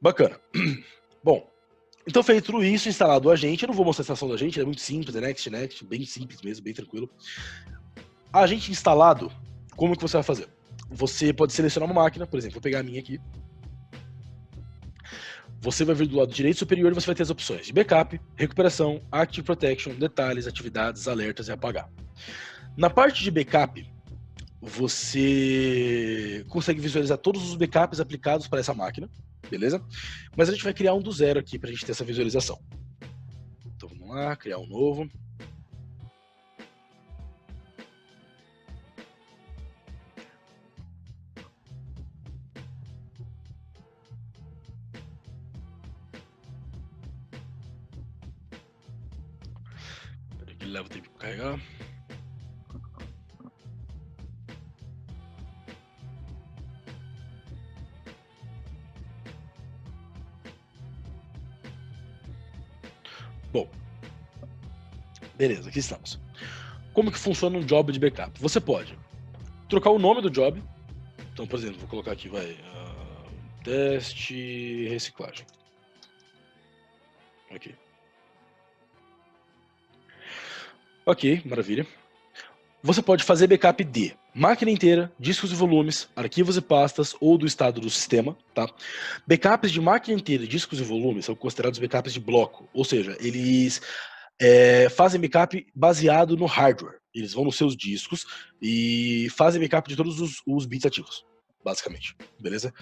Bacana. Bom, então feito tudo isso, instalado o agente, eu não vou mostrar a instalação do agente, é muito simples, é next, bem simples mesmo, bem tranquilo. Agente instalado, como que você vai fazer? Você pode selecionar uma máquina, por exemplo, vou pegar a minha aqui. Você vai vir do lado direito superior e você vai ter as opções de backup, recuperação, Active Protection, detalhes, atividades, alertas e apagar. Na parte de backup, você consegue visualizar todos os backups aplicados para essa máquina, beleza? Mas a gente vai criar um do zero aqui para a gente ter essa visualização. Então vamos lá, criar um novo. Peraí que ele leva o tempo para carregar. Bom, beleza, aqui estamos. Como que funciona um job de backup? Você pode trocar o nome do job. Então, por exemplo, vou colocar aqui, teste reciclagem. Aqui. Ok, maravilha. Você pode fazer backup de máquina inteira, discos e volumes, arquivos e pastas ou do estado do sistema, tá? Backups de máquina inteira, discos e volumes são considerados backups de bloco, ou seja, eles fazem backup baseado no hardware. Eles vão nos seus discos e fazem backup de todos os bits ativos, basicamente, beleza?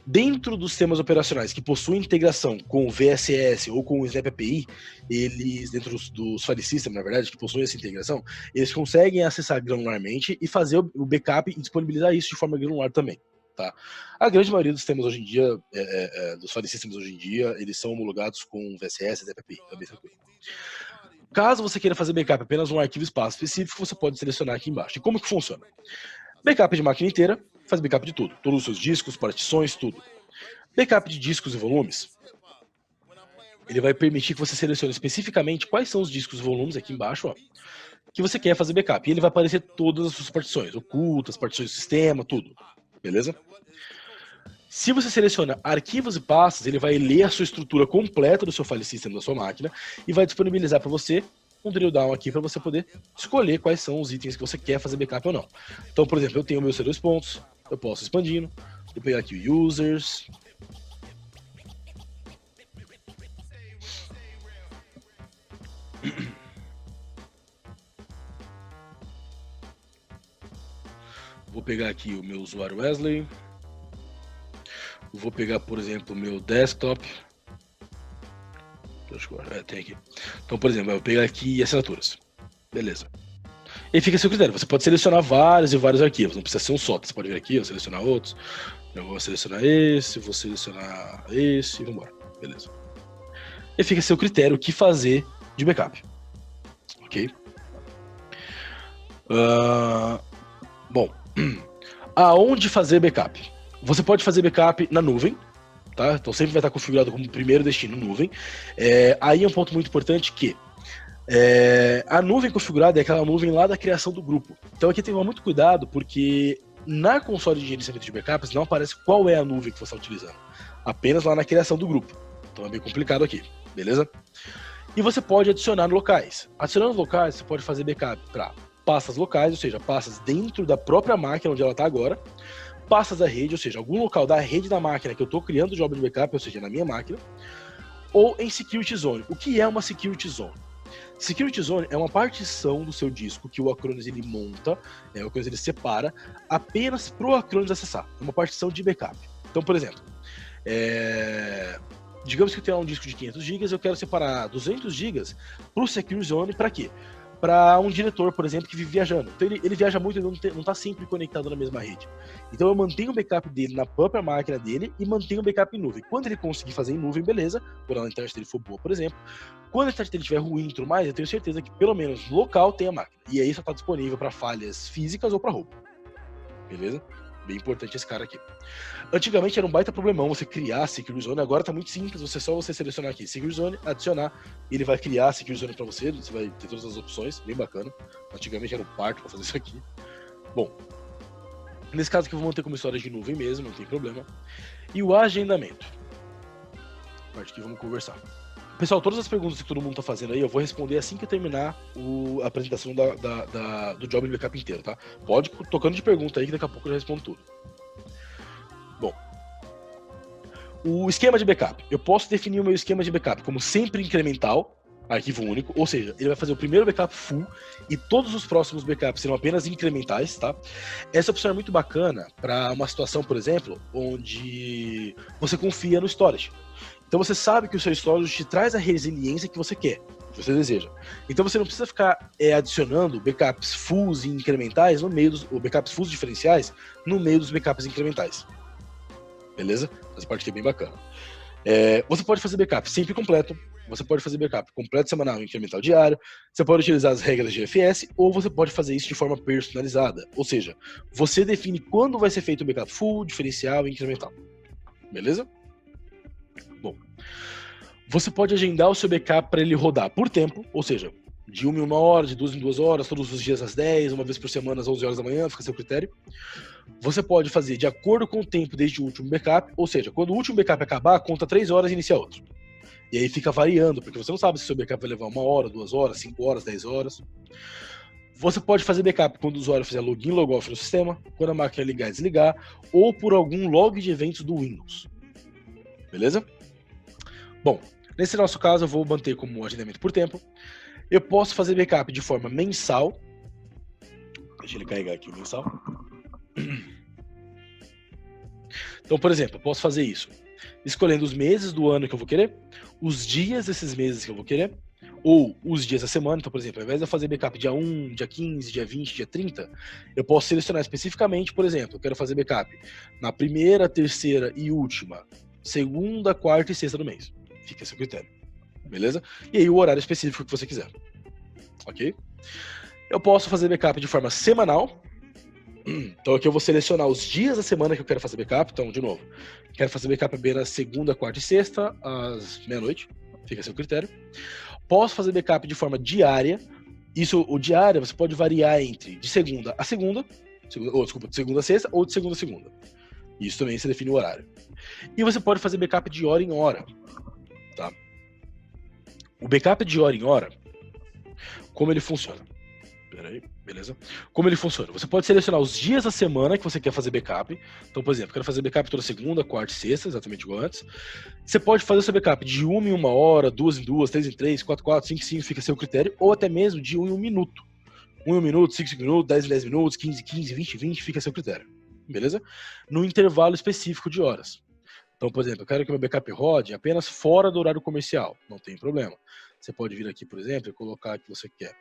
Dentro dos sistemas operacionais que possuem integração com o VSS ou com o Snap API, eles, dentro dos file systems, na verdade, que possuem essa integração, eles conseguem acessar granularmente e fazer o backup e disponibilizar isso de forma granular também. Tá? A grande maioria dos sistemas hoje em dia, dos file systems hoje em dia, eles são homologados com VSS e Snap API, também tranquilo. Caso você queira fazer backup apenas um arquivo espaço específico, você pode selecionar aqui embaixo. E como que funciona? Backup de máquina inteira, faz backup de tudo. Todos os seus discos, partições, tudo. Backup de discos e volumes, ele vai permitir que você selecione especificamente quais são os discos e volumes, aqui embaixo, ó, que você quer fazer backup. E ele vai aparecer todas as suas partições, ocultas, partições do sistema, tudo. Beleza? Se você seleciona arquivos e pastas, ele vai ler a sua estrutura completa do seu file system da sua máquina e vai disponibilizar para você um drill down aqui para você poder escolher quais são os itens que você quer fazer backup ou não. Então, por exemplo, eu tenho meus C2 pontos, eu posso expandindo, vou pegar aqui o users, vou pegar aqui o meu usuário Wesley, vou pegar, por exemplo, o meu desktop, tem aqui. Então, por exemplo, eu vou pegar aqui assinaturas, beleza. E fica a seu critério, você pode selecionar vários e vários arquivos, não precisa ser um só, você pode vir aqui, selecionar outros, eu vou selecionar esse, vou selecionar esse e vamos embora, beleza. E fica a seu critério o que fazer de backup, ok? Bom, aonde fazer backup? Você pode fazer backup na nuvem, tá? Então sempre vai estar configurado como primeiro destino nuvem. Aí é um ponto muito importante que a nuvem configurada é aquela nuvem lá da criação do grupo. Então aqui tem que tomar muito cuidado, porque na console de gerenciamento de backups não aparece qual é a nuvem que você está utilizando, apenas lá na criação do grupo. Então é bem complicado aqui, beleza? E você pode adicionar locais. Adicionando locais, você pode fazer backup para pastas locais, ou seja, pastas dentro da própria máquina onde ela está agora, pastas da rede, ou seja, algum local da rede da máquina que eu estou criando o job de backup, ou seja, na minha máquina, ou em Security Zone. O que é uma Security Zone? Security Zone é uma partição do seu disco que o Acronis ele monta, o Acronis ele separa apenas para o Acronis acessar. É uma partição de backup. Então, por exemplo, digamos que eu tenho um disco de 500 GB, eu quero separar 200 GB para o Security Zone, para quê? Para um diretor, por exemplo, que vive viajando. Então ele viaja muito, ele não está sempre conectado na mesma rede. Então eu mantenho o backup dele na própria máquina dele e mantenho o backup em nuvem. Quando ele conseguir fazer em nuvem, beleza. Quando a internet dele for boa, por exemplo. Quando a internet dele estiver ruim e tudo mais, eu tenho certeza que pelo menos local tem a máquina. E aí só está disponível para falhas físicas ou para roubo. Beleza? Bem importante esse cara aqui. Antigamente era um baita problemão você criar a Security Zone, agora tá muito simples, só você selecionar aqui Security Zone, adicionar, ele vai criar a Security Zone pra você vai ter todas as opções, bem bacana. Antigamente era um parto pra fazer isso aqui. Bom, nesse caso aqui eu vou manter como história de nuvem mesmo, não tem problema. E o agendamento. parte que vamos conversar. Pessoal, todas as perguntas que todo mundo tá fazendo aí, eu vou responder assim que eu terminar a apresentação do job de backup inteiro, tá? Pode ir tocando de pergunta aí, que daqui a pouco eu já respondo tudo. Bom, o esquema de backup. Eu posso definir o meu esquema de backup como sempre incremental, arquivo único, ou seja, ele vai fazer o primeiro backup full e todos os próximos backups serão apenas incrementais, tá? Essa opção é muito bacana para uma situação, por exemplo, onde você confia no storage. Então você sabe que o seu storage te traz a resiliência que você quer, que você deseja. Então você não precisa ficar adicionando backups fulls e incrementais no meio dos backups fulls diferenciais no meio dos backups incrementais. Beleza? Essa parte aqui é bem bacana. Você pode fazer backup sempre completo, você pode fazer backup completo semanal e incremental diário, você pode utilizar as regras de FS ou você pode fazer isso de forma personalizada. Ou seja, você define quando vai ser feito o backup full, diferencial e incremental. Beleza? Bom, você pode agendar o seu backup para ele rodar por tempo, ou seja, de 1 em 1 hora, de 2 em 2 horas, todos os dias às 10, uma vez por semana às 11 horas da manhã, fica a seu critério. Você pode fazer de acordo com o tempo desde o último backup, ou seja, quando o último backup acabar, conta 3 horas e inicia outro. E aí fica variando, porque você não sabe se o seu backup vai levar 1 hora, 2 horas, 5 horas, 10 horas. Você pode fazer backup quando o usuário fizer login e logoff no sistema, quando a máquina ligar e desligar, ou por algum log de eventos do Windows. Beleza? Bom, nesse nosso caso eu vou manter como agendamento por tempo. Eu posso fazer backup de forma mensal. Deixa ele carregar aqui o mensal. Então, por exemplo, eu posso fazer isso escolhendo os meses do ano que eu vou querer, os dias desses meses que eu vou querer, ou os dias da semana. Então, por exemplo, ao invés de eu fazer backup dia 1, dia 15, dia 20, dia 30, eu posso selecionar especificamente, por exemplo, eu quero fazer backup na primeira, terceira e última, segunda, quarta e sexta do mês. Fica a seu critério. Beleza? E aí o horário específico que você quiser. Ok? Eu posso fazer backup de forma semanal. Então aqui eu vou selecionar os dias da semana que eu quero fazer backup. Então, de novo, quero fazer backup apenas segunda, quarta e sexta, às meia-noite. Fica a seu critério. Posso fazer backup de forma diária. Isso, o diária, você pode variar entre de segunda a segunda, de segunda a sexta ou de segunda a segunda. Isso também você define o horário. E você pode fazer backup de hora em hora. Tá? O backup de hora em hora, como ele funciona? Peraí, beleza? Como ele funciona? Você pode selecionar os dias da semana que você quer fazer backup. Então, por exemplo, eu quero fazer backup toda segunda, quarta e sexta, exatamente igual antes. Você pode fazer o seu backup de 1 em 1 hora, 2 em 2, 3 em 3, 4 em 4, 5 em 5, fica a seu critério, ou até mesmo de 1 em 1 minuto. 1 em 1 minuto, 5 em 5 minutos, 10 em 10 minutos, 15 em 15, 20 em 20, fica a seu critério. Beleza? No intervalo específico de horas. Então, por exemplo, eu quero que meu backup rode apenas fora do horário comercial. Não tem problema. Você pode vir aqui, por exemplo, e colocar que você quer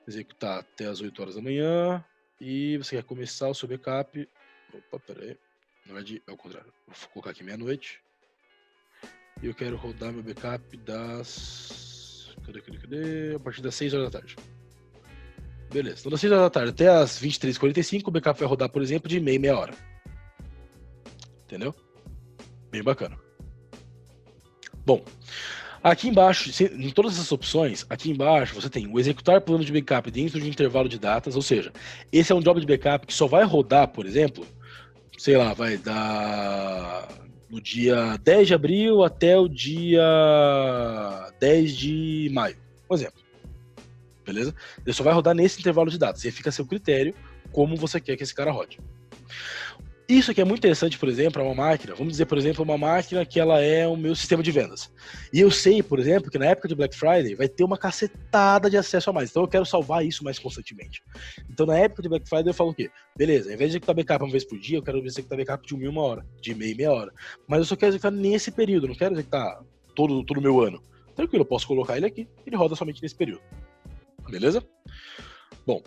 executar até as 8 horas da manhã e você quer começar o seu backup. Opa, peraí. Na verdade, é o contrário. Vou colocar aqui meia-noite. E eu quero rodar meu backup das... Cadê? A partir das 6 horas da tarde. Beleza. Então, das 6 horas da tarde até as 23h45, o backup vai rodar, por exemplo, de meia hora. Entendeu? Bem bacana. Bom, aqui embaixo, em todas essas opções, aqui embaixo você tem o executar plano de backup dentro de um intervalo de datas, ou seja, esse é um job de backup que só vai rodar, por exemplo, sei lá, vai dar no dia 10 de abril até o dia 10 de maio, por exemplo. Beleza? Ele só vai rodar nesse intervalo de datas, e aí fica a seu critério como você quer que esse cara rode. Isso aqui é muito interessante, por exemplo, para uma máquina, vamos dizer, por exemplo, uma máquina que ela é o meu sistema de vendas. E eu sei, por exemplo, que na época de Black Friday vai ter uma cacetada de acesso a mais. Então eu quero salvar isso mais constantemente. Então na época de Black Friday eu falo o quê? Beleza, ao invés de executar backup uma vez por dia, eu quero executar backup de 1 em 1 hora, de meia em meia hora. Mas eu só quero executar nesse período, não quero executar todo o meu ano. Tranquilo, eu posso colocar ele aqui, ele roda somente nesse período. Beleza? Bom,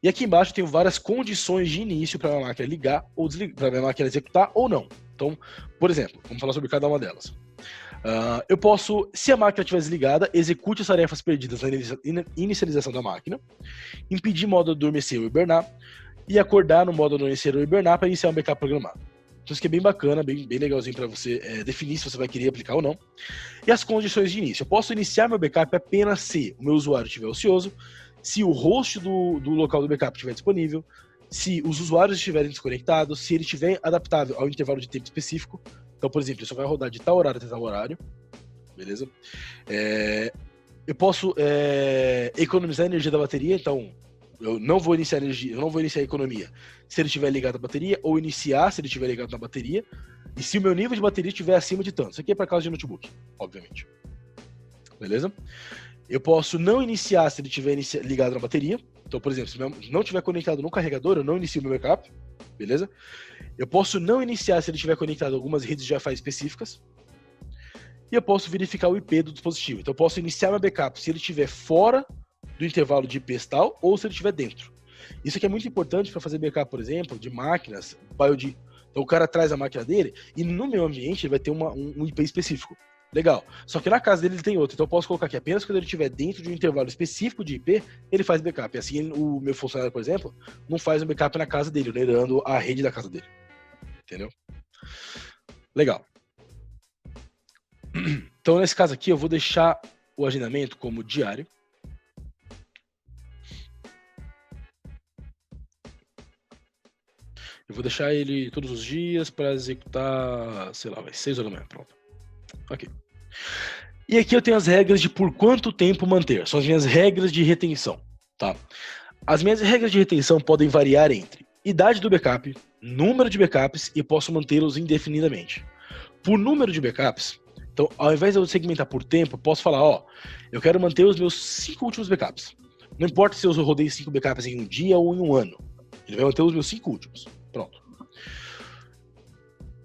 e aqui embaixo tem várias condições de início para a máquina ligar ou desligar, para a máquina executar ou não. Então, por exemplo, vamos falar sobre cada uma delas. Eu posso, se a máquina estiver desligada, execute as tarefas perdidas na inicialização da máquina, impedir modo adormecer ou hibernar, e acordar no modo adormecer ou hibernar para iniciar um backup programado. Então isso aqui é bem bacana, bem legalzinho para você definir se você vai querer aplicar ou não. E as condições de início. Eu posso iniciar meu backup apenas se o meu usuário estiver ocioso, se o host do local do backup estiver disponível, se os usuários estiverem desconectados, se ele estiver adaptável ao intervalo de tempo específico, Então, por exemplo, ele só vai rodar de tal horário até tal horário, beleza? Eu posso economizar a energia da bateria, então eu não vou iniciar energia, eu não vou iniciar a economia se ele estiver ligado à bateria, ou iniciar se ele estiver ligado na bateria, e se o meu nível de bateria estiver acima de tanto. Isso aqui é para causa de notebook, obviamente. Beleza? Eu posso não iniciar se ele estiver ligado na bateria. Então, por exemplo, se não estiver conectado no carregador, eu não inicio o meu backup. Beleza? Eu posso não iniciar se ele estiver conectado a algumas redes de Wi-Fi específicas. E eu posso verificar o IP do dispositivo. Então, eu posso iniciar meu backup se ele estiver fora do intervalo de IP tal, ou se ele estiver dentro. Isso aqui é muito importante para fazer backup, por exemplo, de máquinas, BioD. Então, o cara traz a máquina dele e no meu ambiente ele vai ter um IP específico. Legal. Só que na casa dele ele tem outro. Então, eu posso colocar que apenas quando ele estiver dentro de um intervalo específico de IP, ele faz backup. E assim, o meu funcionário, por exemplo, não faz um backup na casa dele, onerando a rede da casa dele. Entendeu? Legal. Então, nesse caso aqui, eu vou deixar o agendamento como diário. Eu vou deixar ele todos os dias para executar, sei lá, 6 horas da manhã, pronto. Ok. E aqui eu tenho as regras de por quanto tempo manter. São as minhas regras de retenção, tá? As minhas regras de retenção podem variar entre idade do backup, número de backups e posso mantê-los indefinidamente. Por número de backups, então ao invés de eu segmentar por tempo, eu posso falar, ó, eu quero manter os meus 5 últimos backups. Não importa se eu rodei 5 backups em um dia ou em um ano. Ele vai manter os meus 5 últimos. Pronto.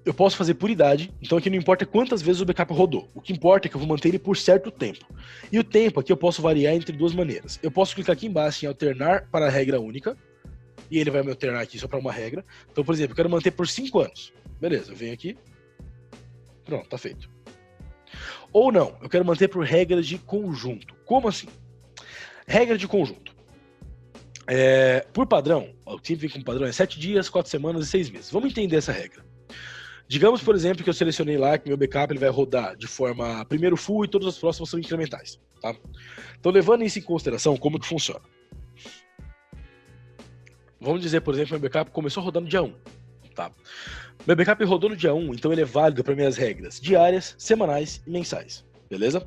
Eu posso fazer por idade, então aqui não importa quantas vezes o backup rodou. O que importa é que eu vou manter ele por certo tempo. E o tempo aqui eu posso variar entre duas maneiras. Eu posso clicar aqui embaixo em alternar para a regra única, e ele vai me alternar aqui só para uma regra. Então, por exemplo, eu quero manter por 5 anos. Beleza, eu venho aqui. Pronto, tá feito. Ou não, eu quero manter por regra de conjunto. Como assim? Regra de conjunto. Por padrão, o que sempre vem como padrão é 7 dias, 4 semanas e 6 meses. Vamos entender essa regra. Digamos, por exemplo, que eu selecionei lá que meu backup ele vai rodar de forma primeiro full e todas as próximas são incrementais. Tá? Então, levando isso em consideração, como que funciona? Vamos dizer, por exemplo, que meu backup começou a rodar no dia 1. Tá? Meu backup rodou no dia 1, então ele é válido para minhas regras diárias, semanais e mensais. Beleza?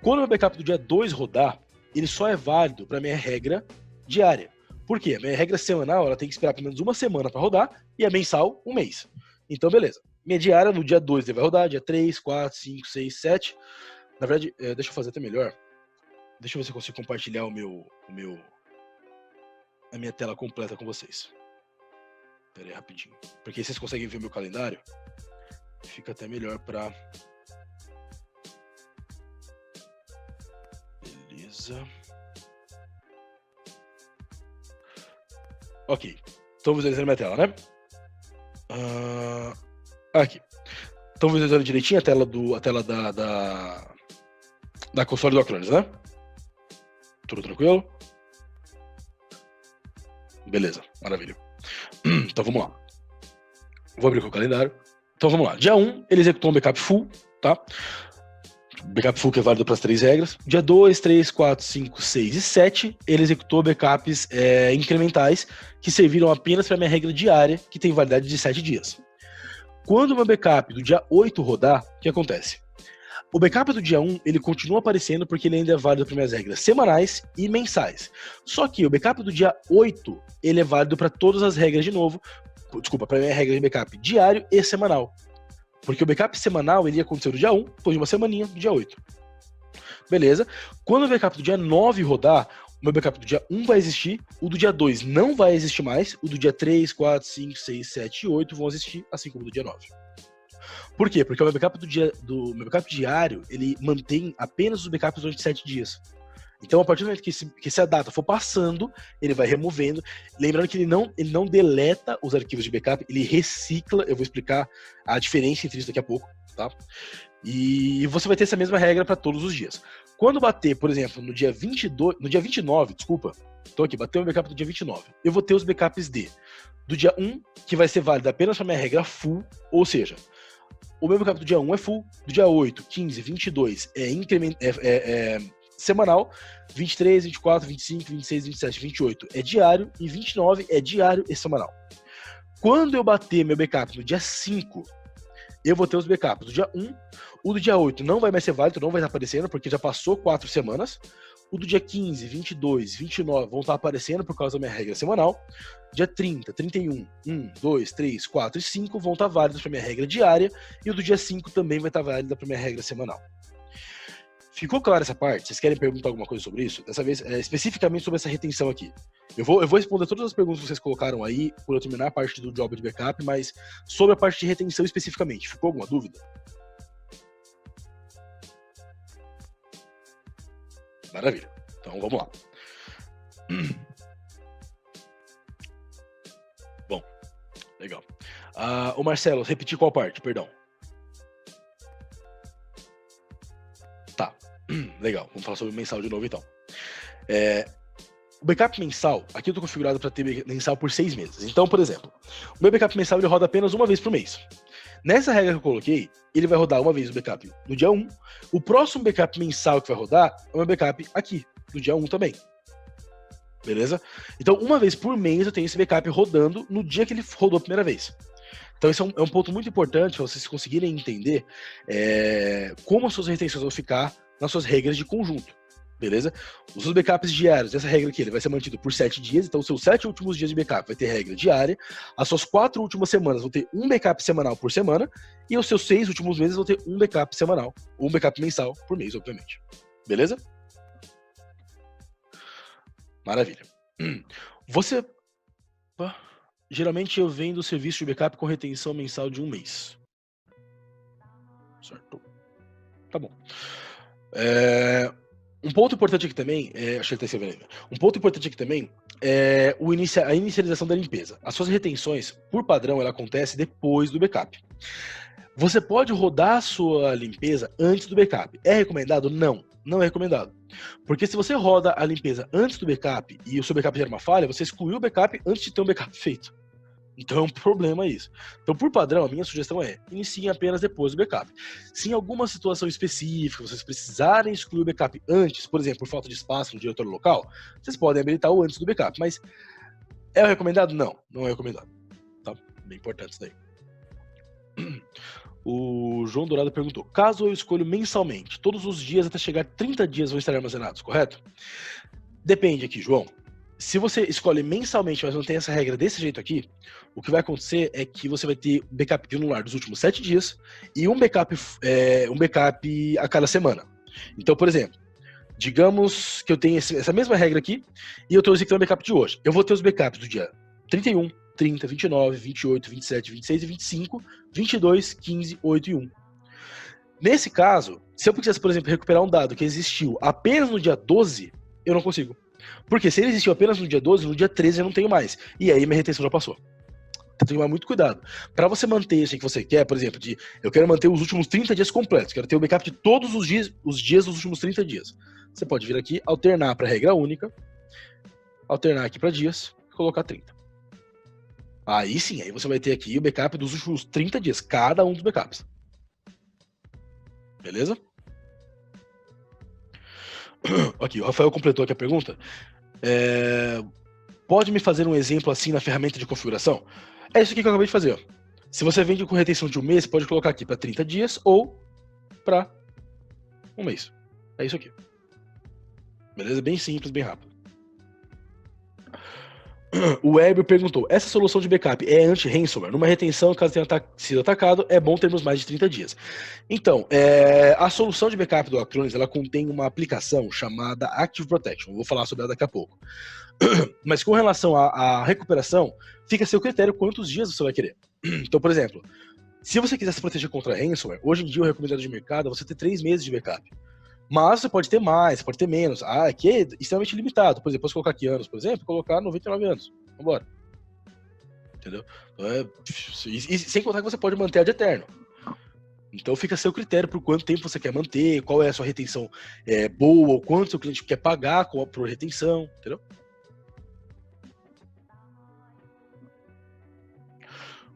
Quando meu backup do dia 2 rodar, ele só é válido para minha regra diária. Por quê? A minha regra semanal ela tem que esperar pelo menos uma semana para rodar e a mensal um mês. Então, beleza. Minha diária no dia 2 ele vai rodar, dia 3, 4, 5, 6, 7. Na verdade, deixa eu fazer até melhor. Deixa eu ver se eu consigo compartilhar a minha tela completa com vocês. Pera aí, rapidinho. Porque vocês conseguem ver meu calendário, fica até melhor pra... Beleza. Ok. Estou visualizando minha tela, né? Aqui. Estão visualizando direitinho a tela da console do Acronis, né? Tudo tranquilo? Beleza, maravilha. Então vamos lá. Vou abrir aqui o calendário. Então vamos lá. Dia 1, ele executou um backup full, tá? Backup full que é válido para as 3 regras. Dia 2, 3, 4, 5, 6 e 7, ele executou backups incrementais que serviram apenas para minha regra diária, que tem validade de 7 dias. Quando o meu backup do dia 8 rodar, o que acontece? O backup do dia 1, ele continua aparecendo porque ele ainda é válido para minhas regras semanais e mensais. Só que o backup do dia 8, ele é válido para todas as regras de novo. Desculpa, para minha regra de backup diário e semanal. Porque o backup semanal, ele ia acontecer no dia 1, depois de uma semaninha, no dia 8. Beleza? Quando o backup do dia 9 rodar, o meu backup do dia 1 vai existir, o do dia 2 não vai existir mais, o do dia 3, 4, 5, 6, 7 e 8 vão existir, assim como o do dia 9. Por quê? Porque o meu backup meu backup diário, ele mantém apenas os backups durante 7 dias. Então, a partir do momento que essa data for passando, ele vai removendo. Lembrando que ele não deleta os arquivos de backup, ele recicla. Eu vou explicar a diferença entre isso daqui a pouco, tá? E você vai ter essa mesma regra para todos os dias. Quando bater, por exemplo, no dia 29, desculpa, tô aqui, bateu o backup do dia 29, eu vou ter os backups do dia 1, que vai ser válido apenas para minha regra full, ou seja, o meu backup do dia 1 é full, do dia 8, 15, 22 é semanal, 23, 24, 25, 26, 27, 28 é diário e 29 é diário e semanal. Quando eu bater meu backup no dia 5, eu vou ter os backups do dia 1, o do dia 8 não vai mais ser válido, não vai estar aparecendo, porque já passou 4 semanas. O do dia 15, 22, 29 vão estar aparecendo por causa da minha regra semanal. Dia 30, 31, 1, 2, 3, 4 e 5 vão estar válidos para minha regra diária. E o do dia 5 também vai estar válida para minha regra semanal. Ficou clara essa parte? Vocês querem perguntar alguma coisa sobre isso? Dessa vez, especificamente sobre essa retenção aqui. Eu vou responder todas as perguntas que vocês colocaram aí, por eu terminar a parte do job de backup, mas sobre a parte de retenção especificamente. Ficou alguma dúvida? Maravilha. Então, vamos lá. Bom, legal. O Marcelo, repetir qual parte? Perdão. Tá, legal. Vamos falar sobre o mensal de novo, então. O backup mensal, aqui eu estou configurado para ter mensal por 6 meses. Então, por exemplo, o meu backup mensal ele roda apenas uma vez por mês. Nessa regra que eu coloquei, ele vai rodar uma vez o backup no dia 1. O próximo backup mensal que vai rodar é o meu backup aqui, no dia 1 também. Beleza? Então, uma vez por mês eu tenho esse backup rodando no dia que ele rodou a primeira vez. Então, esse é um ponto muito importante para vocês conseguirem entender como as suas retenções vão ficar nas suas regras de conjunto. Beleza? Os seus backups diários, essa regra aqui, ele vai ser mantido por 7 dias, então os seus 7 últimos dias de backup vai ter regra diária, as suas 4 últimas semanas vão ter um backup semanal por semana, e os seus 6 últimos meses vão ter um backup semanal, ou um backup mensal por mês, obviamente. Beleza? Maravilha. Você... Geralmente eu vendo o serviço de backup com retenção mensal de 1 mês. Certo. Tá bom. Um ponto importante aqui também, achei que tá escrevendo aí. Um ponto importante aqui também é a inicialização da limpeza. As suas retenções, por padrão, ela acontece depois do backup. Você pode rodar a sua limpeza antes do backup. É recomendado? Não, não é recomendado. Porque se você roda a limpeza antes do backup e o seu backup gera uma falha, você excluiu o backup antes de ter um backup feito. Então é um problema isso. Então, por padrão, a minha sugestão é iniciem apenas depois do backup. Se em alguma situação específica vocês precisarem excluir o backup antes, por exemplo, por falta de espaço no diretório local, vocês podem habilitar o antes do backup. Mas é o recomendado? Não, não é recomendado. Tá? Bem importante isso daí. O João Dourado perguntou: caso eu escolho mensalmente, todos os dias até chegar 30 dias vão estar armazenados, correto? Depende aqui, João. Se você escolhe mensalmente, mas não tem essa regra desse jeito aqui, o que vai acontecer é que você vai ter backup granular dos últimos 7 dias e um backup a cada semana. Então, por exemplo, digamos que eu tenho essa mesma regra aqui e eu estou executando o backup de hoje. Eu vou ter os backups do dia 31, 30, 29, 28, 27, 26 e 25, 22, 15, 8 e 1. Nesse caso, se eu quisesse, por exemplo, recuperar um dado que existiu apenas no dia 12, eu não consigo. Porque se ele existiu apenas no dia 12, no dia 13 eu não tenho mais. E aí minha retenção já passou. Então tem que tomar muito cuidado. Para você manter isso que você quer, por exemplo, eu quero manter os últimos 30 dias completos, quero ter o backup de todos os dias dos últimos 30 dias. Você pode vir aqui, alternar para regra única, alternar aqui para dias e colocar 30. Aí sim, aí você vai ter aqui o backup dos últimos 30 dias, cada um dos backups. Beleza? Aqui, o Rafael completou aqui a pergunta. Pode me fazer um exemplo assim na ferramenta de configuração? É isso aqui que eu acabei de fazer. Ó. Se você vende com retenção de 1 mês, você pode colocar aqui para 30 dias ou para 1 mês. É isso aqui. Beleza? Bem simples, bem rápido. O Hébio perguntou: essa solução de backup é anti-ransomware? Numa retenção, caso tenha sido atacado, é bom termos mais de 30 dias. Então, a solução de backup do Acronis, ela contém uma aplicação chamada Active Protection. Eu vou falar sobre ela daqui a pouco. Mas com relação à recuperação, fica a seu critério quantos dias você vai querer. Então, por exemplo, se você quiser se proteger contra ransomware, hoje em dia o recomendado de mercado é você ter 3 meses de backup. Mas você pode ter mais, pode ter menos. Aqui é extremamente limitado. Por exemplo, posso colocar aqui anos, por exemplo, colocar 99 anos. Vambora. Entendeu? Então, e sem contar que você pode manter ad eterno. Então fica a seu critério por quanto tempo você quer manter, qual é a sua retenção boa, ou quanto seu cliente quer pagar por retenção, entendeu?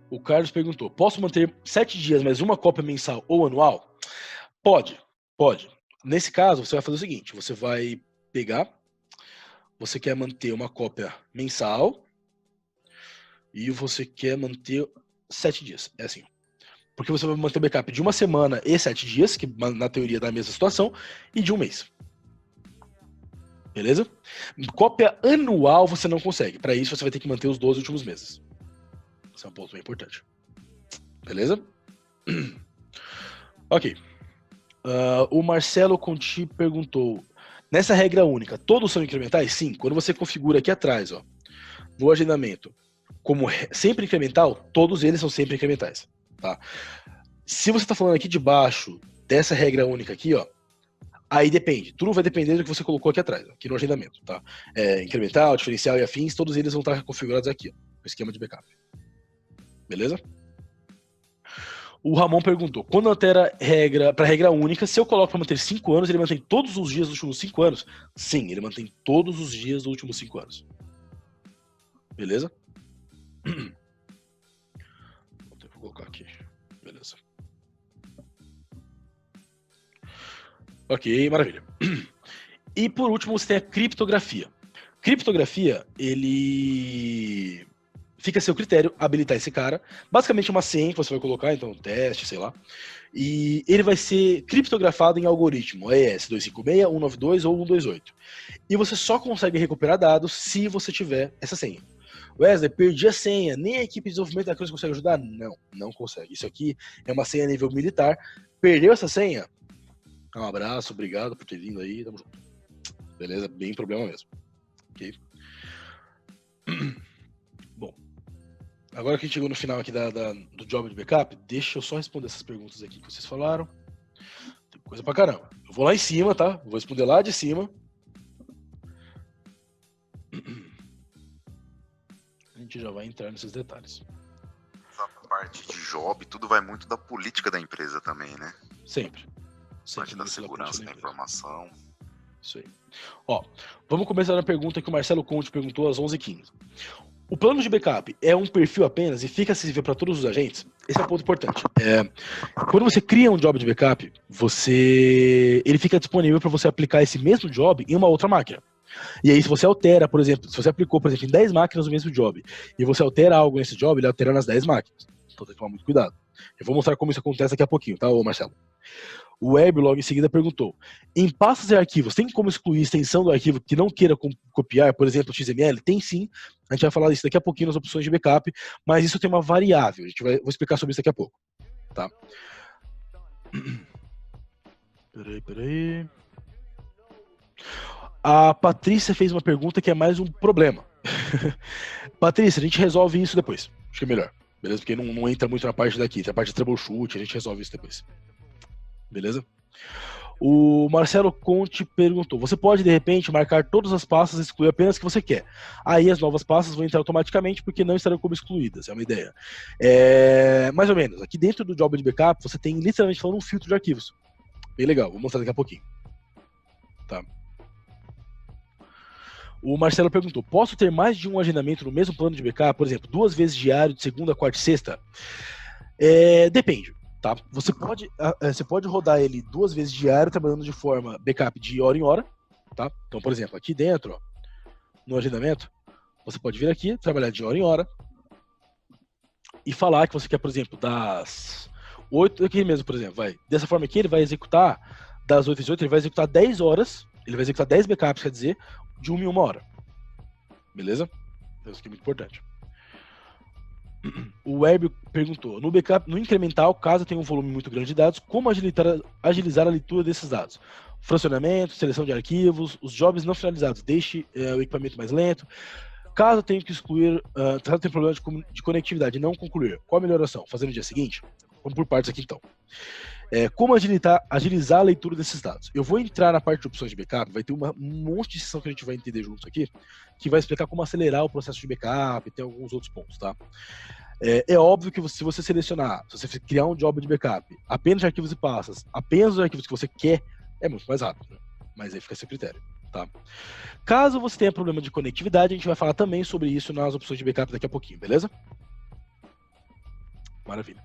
O Carlos perguntou: posso manter 7 dias, mais uma cópia mensal ou anual? Pode, pode. Nesse caso, você vai fazer o seguinte: você vai pegar, você quer manter uma cópia mensal e você quer manter 7 dias. É assim. Porque você vai manter o backup de 1 semana e 7 dias, que na teoria dá a mesma situação, e de 1 mês. Beleza? Cópia anual você não consegue. Para isso você vai ter que manter os 12 últimos meses. Esse é um ponto bem importante. Beleza? Ok. O Marcelo Conti perguntou: nessa regra única, todos são incrementais? Sim. Quando você configura aqui atrás, ó, no agendamento, como sempre incremental, todos eles são sempre incrementais. Tá? Se você está falando aqui de baixo dessa regra única aqui, ó, aí depende. Tudo vai depender do que você colocou aqui atrás, aqui no agendamento. Tá? Incremental, diferencial e afins, todos eles vão estar configurados aqui, ó, no esquema de backup. Beleza? O Ramon perguntou: quando altera para regra única, se eu coloco para manter 5 anos, ele mantém todos os dias dos últimos 5 anos? Sim, ele mantém todos os dias dos últimos 5 anos. Beleza? Vou colocar aqui. Beleza. Ok, maravilha. E por último, você tem a criptografia. Criptografia, ele fica a seu critério habilitar esse cara. Basicamente uma senha que você vai colocar, então teste, sei lá. E ele vai ser criptografado em algoritmo AES 256, 192 ou 128. E você só consegue recuperar dados se você tiver essa senha. Wesley, perdi a senha, nem a equipe de desenvolvimento da Cruz consegue ajudar? Não, não consegue. Isso aqui é uma senha a nível militar. Perdeu essa senha? Um abraço, obrigado por ter vindo aí, tamo junto. Beleza? Bem problema mesmo. Ok? Bom, agora que a gente chegou no final aqui do job de backup, deixa eu só responder essas perguntas aqui que vocês falaram. Tem coisa pra caramba. Eu vou lá em cima, tá? Vou responder lá de cima. A gente já vai entrar nesses detalhes. A parte de job, tudo vai muito da política da empresa também, né? Sempre. Parte da segurança da informação. Isso aí. Ó, vamos começar na pergunta que o Marcelo Conte perguntou às 11h15. O plano de backup é um perfil apenas e fica acessível para todos os agentes? Esse é um ponto importante. Quando você cria um job de backup, ele fica disponível para você aplicar esse mesmo job em uma outra máquina. E aí, se você altera, por exemplo, se você aplicou, por exemplo, em 10 máquinas o mesmo job, e você altera algo nesse job, ele altera nas 10 máquinas. Então tem que tomar muito cuidado. Eu vou mostrar como isso acontece daqui a pouquinho, tá, Marcelo? O Weblog em seguida perguntou: em pastas e arquivos, tem como excluir extensão do arquivo que não queira copiar, por exemplo, XML? Tem sim. A gente vai falar disso daqui a pouquinho nas opções de backup, mas isso tem uma variável. Vou explicar sobre isso daqui a pouco. Tá? Peraí. A Patrícia fez uma pergunta que é mais um problema. Patrícia, a gente resolve isso depois. Acho que é melhor. Beleza? Porque não entra muito na parte daqui. Tem a parte de troubleshoot, a gente resolve isso depois. Beleza? O Marcelo Conte perguntou: você pode, de repente, marcar todas as pastas e excluir apenas o que você quer. Aí as novas pastas vão entrar automaticamente porque não estarão como excluídas. É uma ideia. Mais ou menos. Aqui dentro do job de backup, você tem literalmente falando um filtro de arquivos. Bem legal. Vou mostrar daqui a pouquinho. Tá. O Marcelo perguntou: posso ter mais de um agendamento no mesmo plano de backup? Por exemplo, 2 vezes diário, de segunda, quarta e sexta? Depende. Tá? Você pode rodar ele 2 vezes diário, trabalhando de forma backup de hora em hora. Tá? Então, por exemplo, aqui dentro, ó, no agendamento, você pode vir aqui, trabalhar de hora em hora e falar que você quer, por exemplo, das 8, aqui mesmo, por exemplo, dessa forma aqui, ele vai executar das 8 às 8, ele vai executar 10 horas, ele vai executar 10 backups, quer dizer, de 1 em 1 hora. Beleza? Isso aqui é muito importante. O Web perguntou: no backup, no incremental, caso tenha um volume muito grande de dados, como agilizar a leitura desses dados? Fracionamento, seleção de arquivos, os jobs não finalizados, deixe o equipamento mais lento. Caso tenha que excluir, caso tenha problema de conectividade e não concluir, qual a melhoração? Fazer no dia seguinte? Vamos por partes aqui então. Como agilizar a leitura desses dados? Eu vou entrar na parte de opções de backup, vai ter um monte de sessão que a gente vai entender juntos aqui, que vai explicar como acelerar o processo de backup e tem alguns outros pontos, tá? É óbvio que se você selecionar, se você criar um job de backup, apenas de arquivos e pastas, apenas os arquivos que você quer, é muito mais rápido, né? Mas aí fica a seu critério, tá? Caso você tenha problema de conectividade, a gente vai falar também sobre isso nas opções de backup daqui a pouquinho, beleza? Maravilha.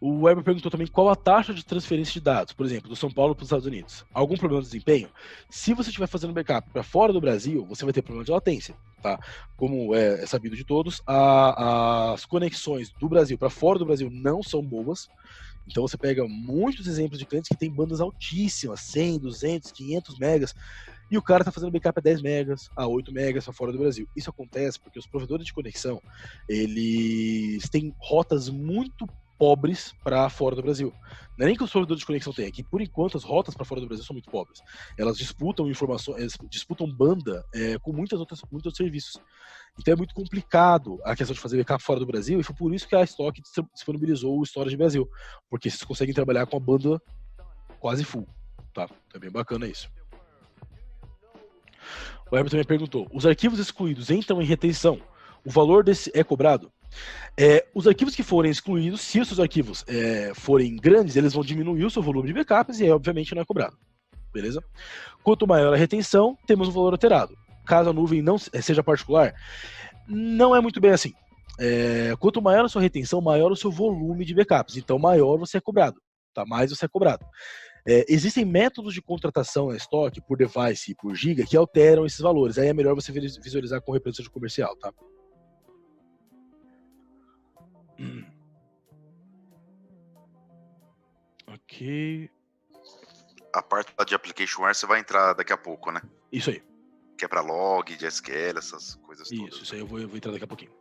O Weber perguntou também qual a taxa de transferência de dados, por exemplo, do São Paulo para os Estados Unidos. Algum problema de desempenho? Se você estiver fazendo backup para fora do Brasil, você vai ter problema de latência, tá? Como é sabido de todos, as conexões do Brasil para fora do Brasil não são boas. Então você pega muitos exemplos de clientes que têm bandas altíssimas, 100, 200, 500 megas, e o cara está fazendo backup a 10 megas, a 8 megas para fora do Brasil. Isso acontece porque os provedores de conexão, eles têm rotas muito pobres para fora do Brasil. Não é nem que os provedores de conexão têm, é que por enquanto as rotas para fora do Brasil são muito pobres. Elas disputam informações, disputam banda com muitos outros serviços. Então é muito complicado a questão de fazer backup fora do Brasil, e foi por isso que a Stock disponibilizou o Storage Brasil, porque vocês conseguem trabalhar com a banda quase full, tá? Então é bem bacana isso. O Herbert também perguntou, os arquivos excluídos entram em retenção? O valor desse é cobrado? Os arquivos que forem excluídos, se os seus arquivos forem grandes, eles vão diminuir o seu volume de backups e aí, obviamente, não é cobrado. Beleza? Quanto maior a retenção, temos um valor alterado. Caso a nuvem não seja particular, não é muito bem assim. Quanto maior a sua retenção, maior o seu volume de backups. Então, maior você é cobrado. Tá? Mais você é cobrado. Existem métodos de contratação na Stock, por device e por giga, que alteram esses valores. Aí é melhor você visualizar com o representante comercial, tá? Ok. A parte de applicationware você vai entrar daqui a pouco, né? Isso aí. Que é pra log, de SQL, essas coisas todas. Isso aí eu vou entrar daqui a pouquinho.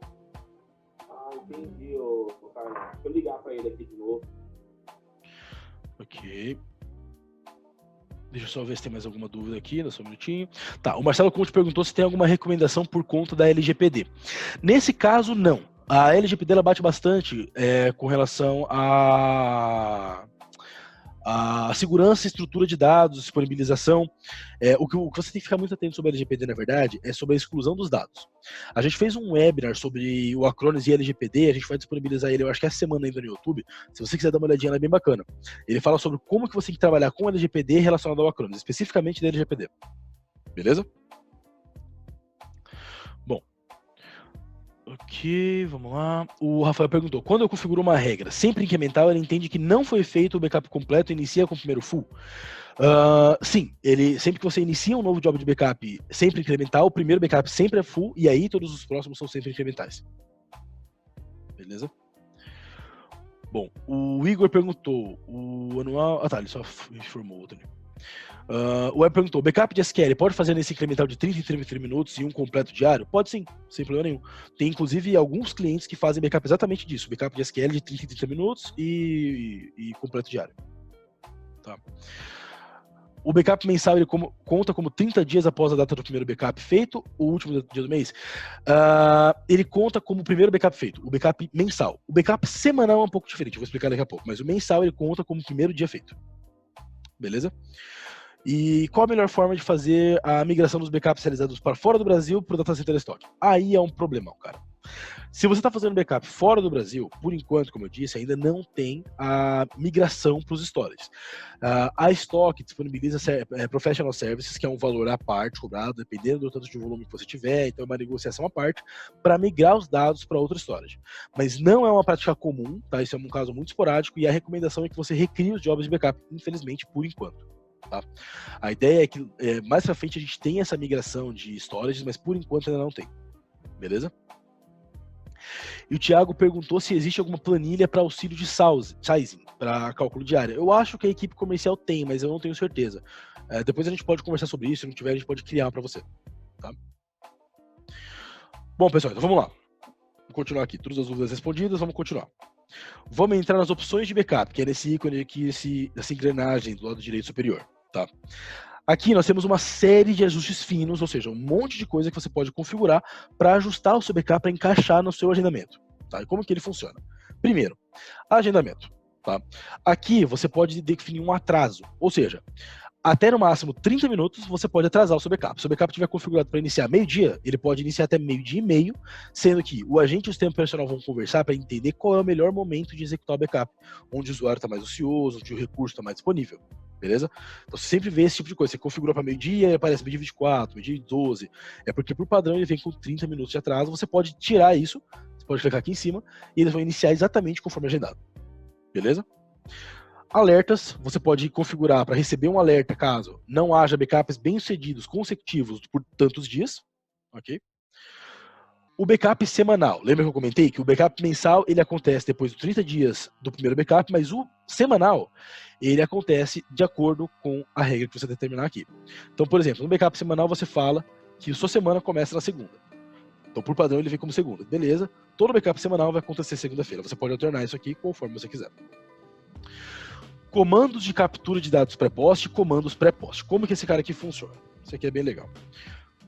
Entendi, Carlos. Deixa eu ligar pra ele aqui de novo. Ok. Deixa eu só ver se tem mais alguma dúvida aqui, só um minutinho. Tá, o Marcelo Conte perguntou se tem alguma recomendação por conta da LGPD. Nesse caso, não. A LGPD ela bate bastante com relação a segurança e estrutura de dados, disponibilização. O que você tem que ficar muito atento sobre a LGPD, na verdade, é sobre a exclusão dos dados. A gente fez um webinar sobre o Acronis e a LGPD, a gente vai disponibilizar ele, eu acho que essa semana ainda no YouTube. Se você quiser dar uma olhadinha, ela é bem bacana. Ele fala sobre como que você tem que trabalhar com a LGPD relacionado ao Acronis, especificamente da LGPD. Beleza? Bom. Ok, vamos lá. O Rafael perguntou, quando eu configuro uma regra sempre incremental, ele entende que não foi feito o backup completo e inicia com o primeiro full? Sim, sempre que você inicia um novo job de backup sempre incremental, o primeiro backup sempre é full, e aí todos os próximos são sempre incrementais. Beleza? Bom, o Igor perguntou, o anual... Ah tá, ele só informou outro ali. O Web perguntou, backup de SQL pode fazer nesse incremental de 30 em 30 minutos e um completo diário? Pode sim, sem problema nenhum. Tem inclusive alguns clientes que fazem backup exatamente disso, backup de SQL de 30 em 30 minutos e completo diário. Tá. O backup mensal ele conta como 30 dias após a data do primeiro backup feito, o último dia do mês. Ele conta como o primeiro backup feito, o backup mensal. O backup semanal é um pouco diferente, eu vou explicar daqui a pouco, mas o mensal ele conta como o primeiro dia feito. Beleza? E qual a melhor forma de fazer a migração dos backups realizados para fora do Brasil para o Data Center Stock? Aí é um problemão, cara. Se você está fazendo backup fora do Brasil, por enquanto, como eu disse, ainda não tem a migração para os storages. A Stock disponibiliza Professional Services, que é um valor à parte cobrado, dependendo do tanto de volume que você tiver, então é uma negociação à parte, para migrar os dados para outro storage. Mas não é uma prática comum, tá? Isso é um caso muito esporádico, e a recomendação é que você recrie os jobs de backup, infelizmente, por enquanto. Tá? A ideia é que mais pra frente a gente tenha essa migração de storages, mas por enquanto ainda não tem. Beleza? E o Thiago perguntou se existe alguma planilha para auxílio de sizing, para cálculo de área. Eu acho que a equipe comercial tem, mas eu não tenho certeza. Depois a gente pode conversar sobre isso, se não tiver a gente pode criar para você. Tá? Bom, pessoal, então vamos lá. Vamos continuar aqui. Todas as dúvidas respondidas, vamos continuar. Vamos entrar nas opções de backup, que é nesse ícone aqui, essa engrenagem do lado direito superior. Tá? Aqui nós temos uma série de ajustes finos, ou seja, um monte de coisa que você pode configurar para ajustar o seu backup para encaixar no seu agendamento. Tá? E como que ele funciona? Primeiro, agendamento. Tá? Aqui você pode definir um atraso, ou seja, até no máximo 30 minutos você pode atrasar o seu backup. Se o backup estiver configurado para iniciar meio-dia, ele pode iniciar até meio-dia e meio, sendo que o agente e o sistema operacional vão conversar para entender qual é o melhor momento de executar o backup, onde o usuário está mais ocioso, onde o recurso está mais disponível. Beleza? Então você sempre vê esse tipo de coisa. Você configurou para meio-dia e aparece meio-dia 24, meio-dia 12. É porque por padrão ele vem com 30 minutos de atraso. Você pode tirar isso. pode clicar aqui em cima e eles vão iniciar exatamente conforme agendado. Beleza? Alertas, você pode configurar para receber um alerta caso não haja backups bem-sucedidos consecutivos por tantos dias. Ok? O backup semanal. Lembra que eu comentei que o backup mensal ele acontece depois de 30 dias do primeiro backup, mas o semanal ele acontece de acordo com a regra que você determinar aqui. Então, por exemplo, no backup semanal você fala que sua semana começa na segunda. Então, por padrão, ele vem como segunda. Beleza? Todo backup semanal vai acontecer segunda-feira. Você pode alternar isso aqui conforme você quiser. Comandos de captura de dados pré-post e comandos pré-post. Como que esse cara aqui funciona? Isso aqui é bem legal.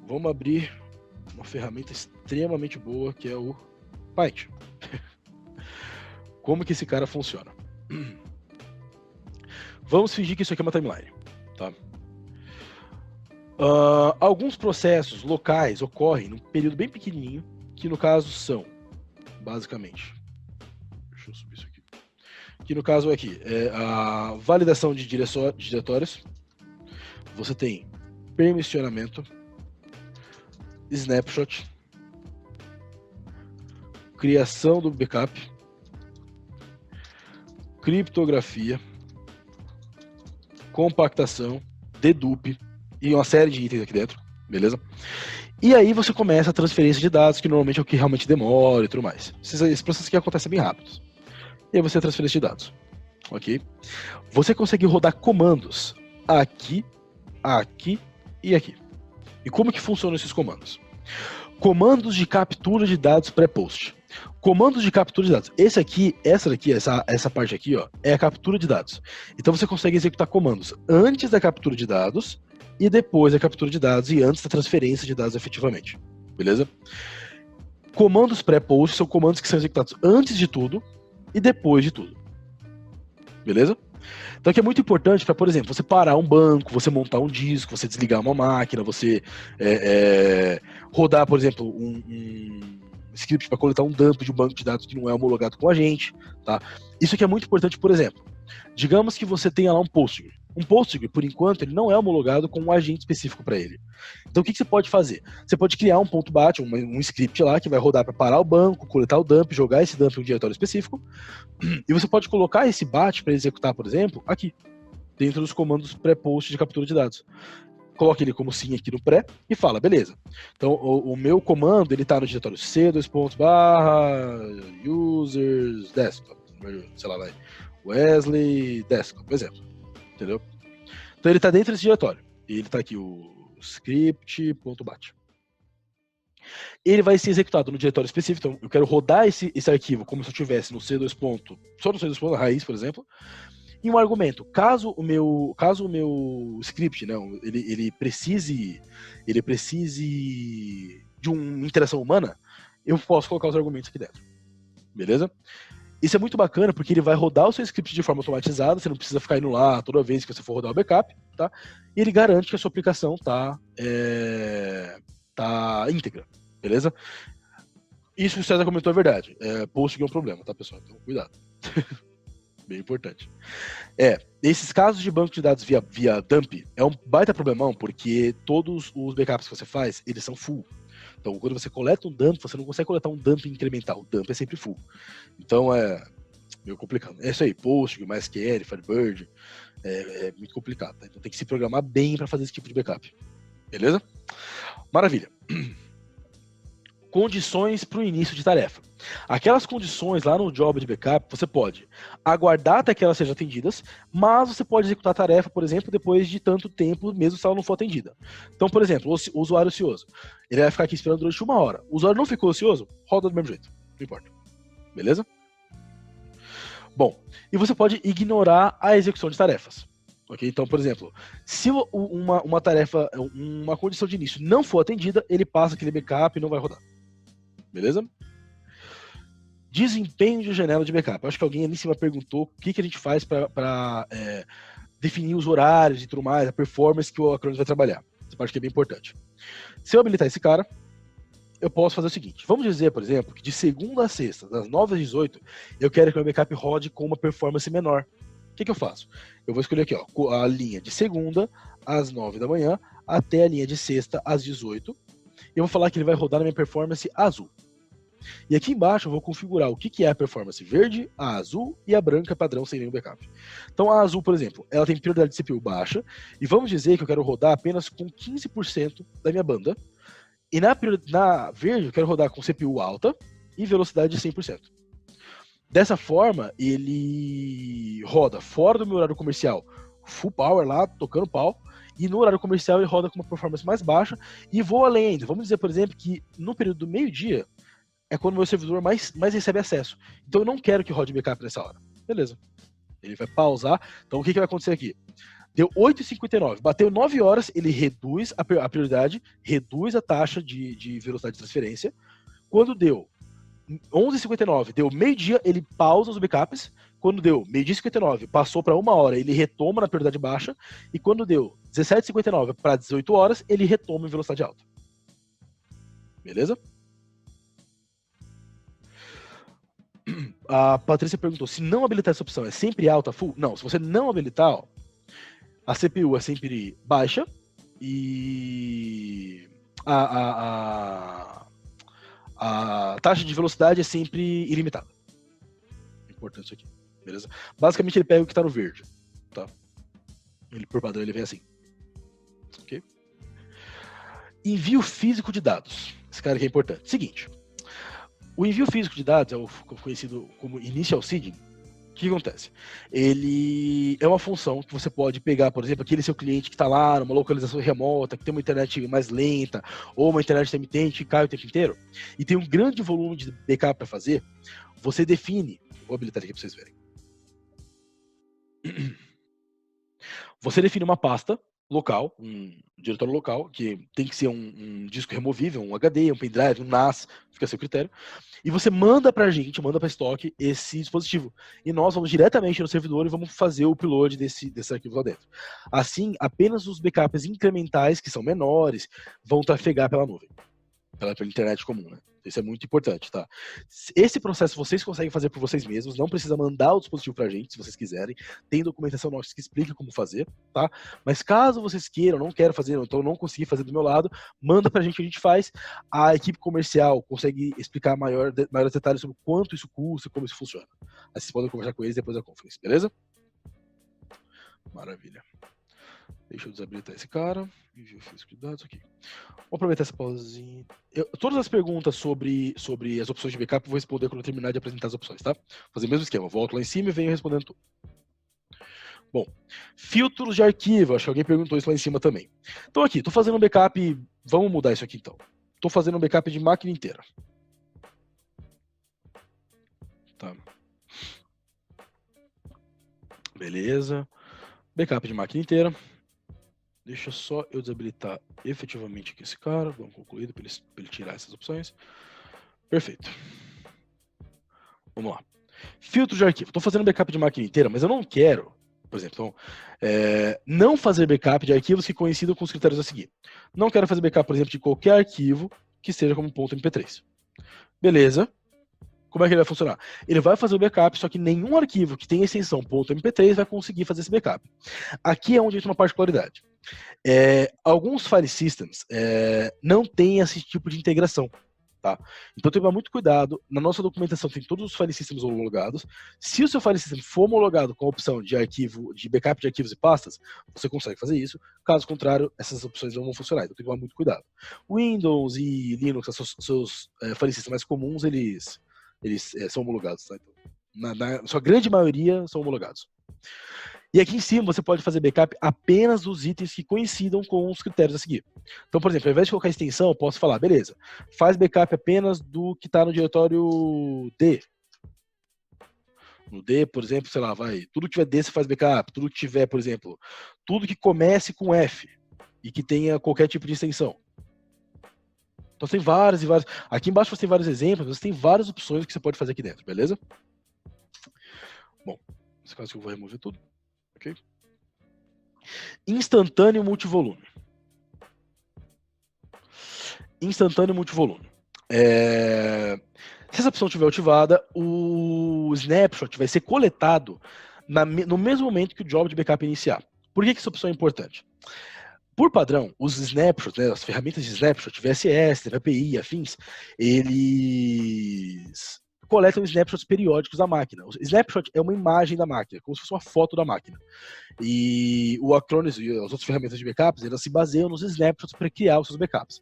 Vamos abrir uma ferramenta extremamente boa que é o Python. Como que esse cara funciona? Vamos fingir que isso aqui é uma timeline. Tá? Alguns processos locais ocorrem num período bem pequenininho, que no caso são, basicamente, deixa eu subir isso aqui, que no caso aqui é a validação de diretórios, você tem permissionamento, snapshot, criação do backup, criptografia, compactação, dedupe e uma série de itens aqui dentro, beleza? E aí você começa a transferência de dados, que normalmente é o que realmente demora e tudo mais. Esse processo aqui acontece bem rápido. E aí você a transferência de dados, ok? Você consegue rodar comandos aqui, aqui e aqui. E como que funcionam esses comandos? Comandos de captura de dados pré-post. Comandos de captura de dados. Essa parte aqui, ó, é a captura de dados. Então você consegue executar comandos antes da captura de dados e depois da captura de dados e antes da transferência de dados efetivamente. Beleza? Comandos pré-post são comandos que são executados antes de tudo e depois de tudo. Beleza? Então aqui é muito importante para, por exemplo, você parar um banco, você montar um disco, você desligar uma máquina, você rodar, por exemplo, um script para coletar um dump de um banco de dados que não é homologado com a gente, tá? Isso aqui é muito importante, por exemplo, digamos que você tenha lá um Postgre. Um Postgre, por enquanto, ele não é homologado com um agente específico para ele. Então o que você pode fazer? Você pode criar um ponto .bat, um script lá que vai rodar para parar o banco, coletar o dump, jogar esse dump em um diretório específico, e você pode colocar esse bat para executar, por exemplo, aqui, dentro dos comandos pré-post de captura de dados. Coloca ele como sim aqui no pré e fala, beleza. Então o meu comando ele está no diretório c users desktop, sei lá, Wesley desktop, por exemplo. Entendeu? Então ele está dentro desse diretório. E ele está aqui o script.bat. Ele vai ser executado no diretório específico. Então eu quero rodar esse arquivo como se eu tivesse no C2. Só no C2, raiz, por exemplo. E um argumento, caso o meu script, né, ele precise de uma interação humana, eu posso colocar os argumentos aqui dentro. Beleza? Isso é muito bacana porque ele vai rodar o seu script de forma automatizada, você não precisa ficar indo lá toda vez que você for rodar o backup, tá? E ele garante que a sua aplicação tá íntegra, beleza? Isso que o César comentou é verdade. Postgre é um problema, tá, pessoal? Então, cuidado. Bem importante. Esses casos de banco de dados via dump é um baita problemão, porque todos os backups que você faz, eles são full. Então, quando você coleta um dump, você não consegue coletar um dump incremental. O dump é sempre full. Então, é meio complicado. É isso aí, Postgre, MySQL, Firebird, é muito complicado. Tá? Então, tem que se programar bem para fazer esse tipo de backup. Beleza? Maravilha. Condições para o início de tarefa. Aquelas condições lá no job de backup, você pode aguardar até que elas sejam atendidas, mas você pode executar a tarefa, por exemplo, depois de tanto tempo, mesmo se ela não for atendida. Então, por exemplo, o usuário ocioso, ele vai ficar aqui esperando durante 1 hora. O usuário não ficou ocioso, roda do mesmo jeito, não importa. Beleza? Bom, e você pode ignorar a execução de tarefas. Okay? Então, por exemplo, se uma tarefa, uma condição de início não for atendida, ele passa aquele backup e não vai rodar. Beleza? Desempenho de janela de backup. Acho que alguém ali em cima perguntou o que a gente faz para definir os horários e tudo mais, a performance que o Acronis vai trabalhar. Essa parte que é bem importante. Se eu habilitar esse cara, eu posso fazer o seguinte. Vamos dizer, por exemplo, que de segunda a sexta, das 9 às 18, eu quero que o meu backup rode com uma performance menor. O que eu faço? Eu vou escolher aqui, ó, a linha de segunda às 9 da manhã até a linha de sexta às 18. E eu vou falar que ele vai rodar na minha performance azul. E aqui embaixo eu vou configurar o que é a performance verde, a azul e a branca padrão sem nenhum backup. Então a azul, por exemplo, ela tem prioridade de CPU baixa, e vamos dizer que eu quero rodar apenas com 15% da minha banda, e na verde eu quero rodar com CPU alta e velocidade de 100%. Dessa forma, ele roda fora do meu horário comercial, full power lá, tocando pau, e no horário comercial ele roda com uma performance mais baixa, e vou além ainda. Vamos dizer, por exemplo, que no período do meio-dia é quando o meu servidor mais recebe acesso. Então eu não quero que rode backup nessa hora. Beleza. Ele vai pausar. Então o que vai acontecer aqui? Deu 8h59, bateu 9 horas, ele reduz a prioridade, reduz a taxa de velocidade de transferência. Quando deu 11h59, deu meio-dia, ele pausa os backups. Quando deu meio-dia e 59, passou para 1 hora, ele retoma na prioridade baixa. E quando deu 17h59 para 18 horas, ele retoma em velocidade alta. Beleza? A Patrícia perguntou, se não habilitar essa opção, é sempre alta, full? Não, se você não habilitar, ó, a CPU é sempre baixa e a taxa de velocidade é sempre ilimitada. Importante isso aqui, beleza? Basicamente ele pega o que está no verde, tá? Ele, por padrão, ele vem assim. Ok? Envio físico de dados. Esse cara aqui é importante. Seguinte, o envio físico de dados é o conhecido como initial seeding. O que acontece? Ele é uma função que você pode pegar, por exemplo, aquele seu cliente que está lá numa localização remota, que tem uma internet mais lenta, ou uma internet intermitente que cai o tempo inteiro, e tem um grande volume de backup para fazer. Você define, vou habilitar aqui para vocês verem. Você define uma pasta local, um diretório local, que tem que ser um disco removível, um HD, um pendrive, um NAS, fica a seu critério, e você manda pra gente, manda pra estoque esse dispositivo. E nós vamos diretamente no servidor e vamos fazer o upload desse arquivo lá dentro. Assim, apenas os backups incrementais, que são menores, vão trafegar pela nuvem, pela internet comum, né? Isso é muito importante, tá? Esse processo vocês conseguem fazer por vocês mesmos, não precisa mandar o dispositivo pra gente, se vocês quiserem. Tem documentação nossa que explica como fazer, tá? Mas caso vocês queiram, não quero fazer, então não consegui fazer do meu lado, manda pra gente que a gente faz. A equipe comercial consegue explicar maiores detalhes sobre quanto isso custa e como isso funciona. Aí vocês podem conversar com eles depois da conferência, beleza? Maravilha. Deixa eu desabilitar esse cara. Envio físico de dados aqui. Vou aproveitar essa pausinha. Todas as perguntas sobre as opções de backup eu vou responder quando eu terminar de apresentar as opções, tá? Vou fazer o mesmo esquema. Volto lá em cima e venho respondendo tudo. Bom, filtros de arquivo. Acho que alguém perguntou isso lá em cima também. Então aqui, estou fazendo um backup. Vamos mudar isso aqui então. Estou fazendo um backup de máquina inteira. Tá. Beleza. Backup de máquina inteira. Deixa só eu desabilitar efetivamente aqui esse cara. Vamos concluído para ele tirar essas opções. Perfeito. Vamos lá. Filtro de arquivo. Estou fazendo backup de máquina inteira, mas eu não quero, por exemplo, não fazer backup de arquivos que coincidam com os critérios a seguir. Não quero fazer backup, por exemplo, de qualquer arquivo que seja como .mp3. Beleza. Como é que ele vai funcionar? Ele vai fazer o backup, só que nenhum arquivo que tenha extensão .mp3 vai conseguir fazer esse backup. Aqui é onde entra uma particularidade. Alguns file systems não têm esse tipo de integração. Tá? Então tem que tomar muito cuidado. Na nossa documentação tem todos os file systems homologados. Se o seu file system for homologado com a opção de arquivo, de backup de arquivos e pastas, você consegue fazer isso. Caso contrário, essas opções não vão funcionar. Então tem que tomar muito cuidado. Windows e Linux, seus file systems mais comuns, eles são homologados, tá? Então, na sua grande maioria são homologados. E aqui em cima você pode fazer backup apenas dos itens que coincidam com os critérios a seguir. Então, por exemplo, ao invés de colocar extensão, eu posso falar, beleza, faz backup apenas do que está no diretório D. No D, por exemplo, sei lá, tudo que tiver D você faz backup, tudo que tiver, por exemplo, tudo que comece com F e que tenha qualquer tipo de extensão. Então tem vários e vários. Aqui embaixo você tem vários exemplos, você tem várias opções que você pode fazer aqui dentro, beleza? Bom, nesse caso eu vou remover tudo. Ok? Instantâneo multivolume. Instantâneo multivolume. Se essa opção estiver ativada, o snapshot vai ser coletado no mesmo momento que o job de backup iniciar. Por que essa opção é importante? Por padrão, os snapshots, né, as ferramentas de snapshot, VSS, VPI, afins, eles coletam snapshots periódicos da máquina. O snapshot é uma imagem da máquina, como se fosse uma foto da máquina. E o Acronis e as outras ferramentas de backups, elas se baseiam nos snapshots para criar os seus backups.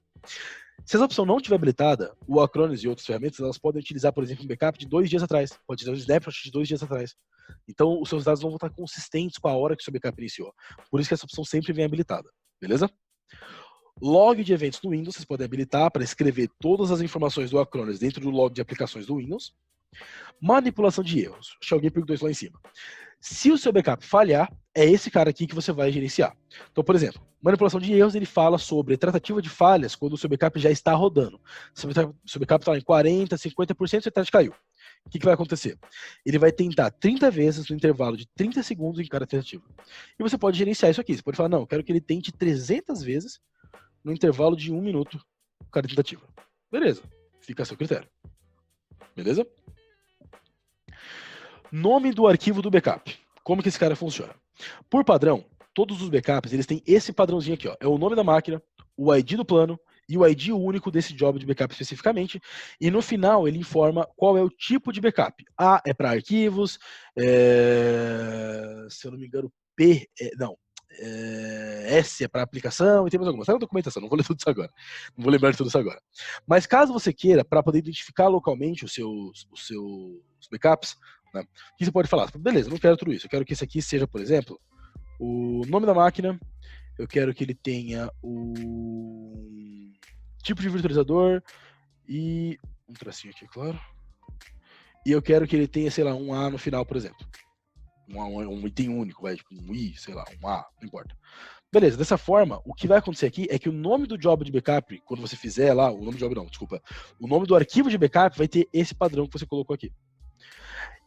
Se essa opção não estiver habilitada, o Acronis e outras ferramentas, elas podem utilizar, por exemplo, um backup de 2 dias atrás. Pode utilizar um snapshot de 2 dias atrás. Então, os seus dados não vão estar consistentes com a hora que o seu backup iniciou. Por isso que essa opção sempre vem habilitada. Beleza? Log de eventos no Windows, vocês podem habilitar para escrever todas as informações do Acronis dentro do log de aplicações do Windows. Manipulação de erros. Acho que alguém perguntou isso lá em cima. Se o seu backup falhar, é esse cara aqui que você vai gerenciar. Então, por exemplo, manipulação de erros, ele fala sobre tratativa de falhas quando o seu backup já está rodando. Se o seu backup está em 40%, 50%, seu teste caiu. O que vai acontecer? Ele vai tentar 30 vezes no intervalo de 30 segundos em cada tentativa. E você pode gerenciar isso aqui. Você pode falar, não, eu quero que ele tente 300 vezes no intervalo de 1 minuto cada tentativa. Beleza. Fica a seu critério. Beleza? Nome do arquivo do backup. Como que esse cara funciona? Por padrão, todos os backups, eles têm esse padrãozinho aqui, ó. É o nome da máquina, o ID do plano e o ID único desse job de backup especificamente. E no final, ele informa qual é o tipo de backup. A é para arquivos, se eu não me engano, S é para aplicação e tem mais algumas. Tá na documentação, não vou ler tudo isso agora. Não vou lembrar de tudo isso agora. Mas caso você queira, para poder identificar localmente os seus backups, né, o que você pode falar? Beleza, não quero tudo isso. Eu quero que esse aqui seja, por exemplo, o nome da máquina. Eu quero que ele tenha o tipo de virtualizador e um tracinho aqui, claro. E eu quero que ele tenha, sei lá, um A no final, por exemplo. Um item único, vai, tipo um I, sei lá, um A, não importa. Beleza, dessa forma, o que vai acontecer aqui é que o nome do job de backup, quando você fizer lá, o nome do job não, desculpa, o nome do arquivo de backup vai ter esse padrão que você colocou aqui.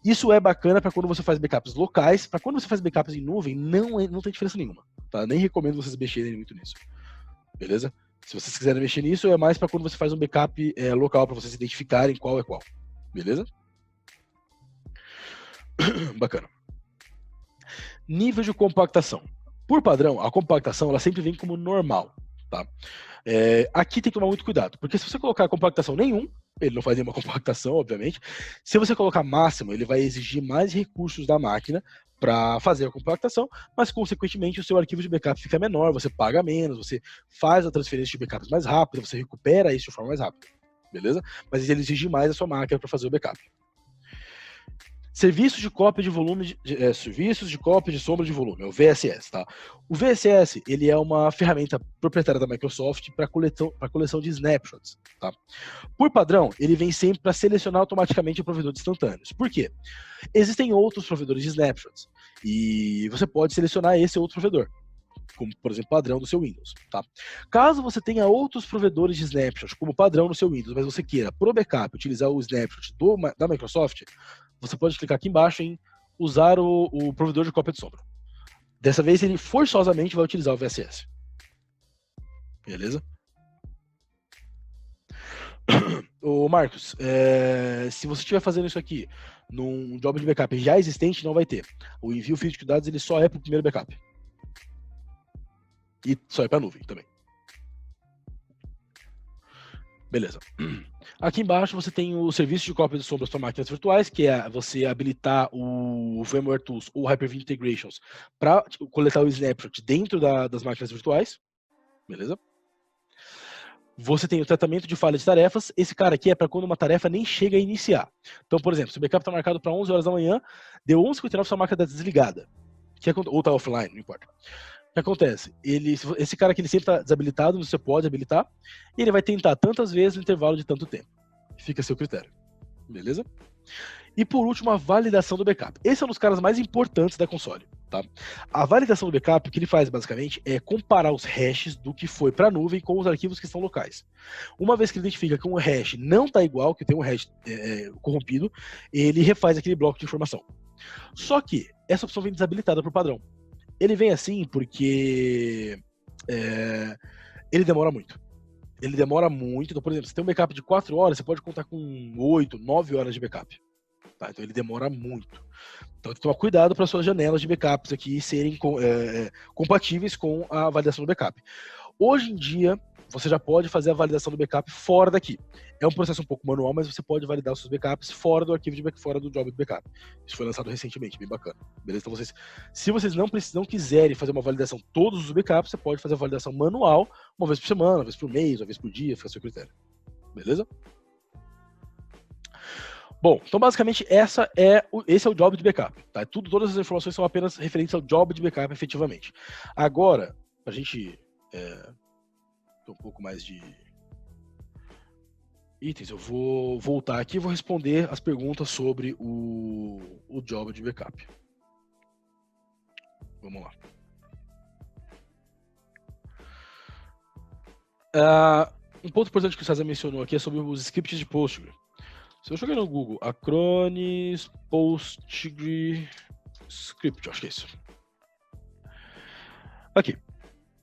Isso é bacana para quando você faz backups locais, para quando você faz backups em nuvem, não tem diferença nenhuma, tá? Nem recomendo vocês mexerem muito nisso, beleza? Se vocês quiserem mexer nisso, é mais para quando você faz um backup local, para vocês identificarem qual é qual, beleza? Bacana. Nível de compactação. Por padrão, a compactação ela sempre vem como normal, tá? Aqui tem que tomar muito cuidado, porque se você colocar compactação nenhum, ele não faz nenhuma compactação, obviamente. Se você colocar máximo, ele vai exigir mais recursos da máquina para fazer a compactação, mas consequentemente o seu arquivo de backup fica menor, você paga menos, você faz a transferência de backups mais rápida, você recupera isso de forma mais rápida, beleza? Mas ele exige mais a sua máquina para fazer o backup. Serviços de cópia de volume, serviços de cópia de sombra de volume, é o VSS, tá? O VSS, ele é uma ferramenta proprietária da Microsoft para coleção de snapshots, tá? Por padrão, ele vem sempre para selecionar automaticamente o provedor de instantâneos. Por quê? Existem outros provedores de snapshots e você pode selecionar esse outro provedor, como, por exemplo, padrão do seu Windows, tá? Caso você tenha outros provedores de snapshot como padrão no seu Windows, mas você queira, pro backup, utilizar o snapshot da Microsoft, você pode clicar aqui embaixo em usar o provedor de cópia de sombra. Dessa vez, ele forçosamente vai utilizar o VSS. Beleza? Ô Marcos, se você estiver fazendo isso aqui num job de backup já existente, não vai ter. O envio físico de dados ele só é para o primeiro backup. E só é para nuvem também. Beleza. Aqui embaixo você tem o serviço de cópia de sombras para máquinas virtuais, que é você habilitar o VMware Tools ou Hyper-V Integrations para coletar o snapshot dentro das máquinas virtuais. Beleza? Você tem o tratamento de falha de tarefas. Esse cara aqui é para quando uma tarefa nem chega a iniciar. Então, por exemplo, se o backup está marcado para 11 horas da manhã, deu 11h59, sua máquina está desligada. Ou está offline, não importa. O que acontece? Esse cara aqui ele sempre está desabilitado, você pode habilitar, e ele vai tentar tantas vezes no intervalo de tanto tempo. Fica a seu critério. Beleza? E por último, a validação do backup. Esse é um dos caras mais importantes da console. Tá? A validação do backup, o que ele faz basicamente é comparar os hashes do que foi para a nuvem com os arquivos que estão locais. Uma vez que ele identifica que um hash não está igual, que tem um hash corrompido, ele refaz aquele bloco de informação. Só que essa opção vem desabilitada por padrão. Ele vem assim porque ele demora muito. Ele demora muito. Então, por exemplo, se tem um backup de 4 horas, você pode contar com 8, 9 horas de backup. Tá? Então ele demora muito. Então, tem que tomar cuidado para suas janelas de backups aqui serem compatíveis com a validação do backup. Hoje em dia, você já pode fazer a validação do backup fora daqui. É um processo um pouco manual, mas você pode validar os seus backups fora do arquivo de backup, fora do job de backup. Isso foi lançado recentemente, bem bacana. Beleza? Então, se vocês não quiserem fazer uma validação todos os backups, você pode fazer a validação manual, uma vez por semana, uma vez por mês, uma vez por dia, fica a seu critério. Beleza? Bom, então basicamente esse é o job de backup. Tá? Todas as informações são apenas referentes ao job de backup, efetivamente. Agora, para a gente ter um pouco mais de itens, eu vou voltar aqui e vou responder as perguntas sobre o job de backup. Vamos lá. Um ponto importante que o César mencionou aqui é sobre os scripts de Postgre. Se eu jogar no Google, Acronis Postgre Script, acho que é isso. Aqui.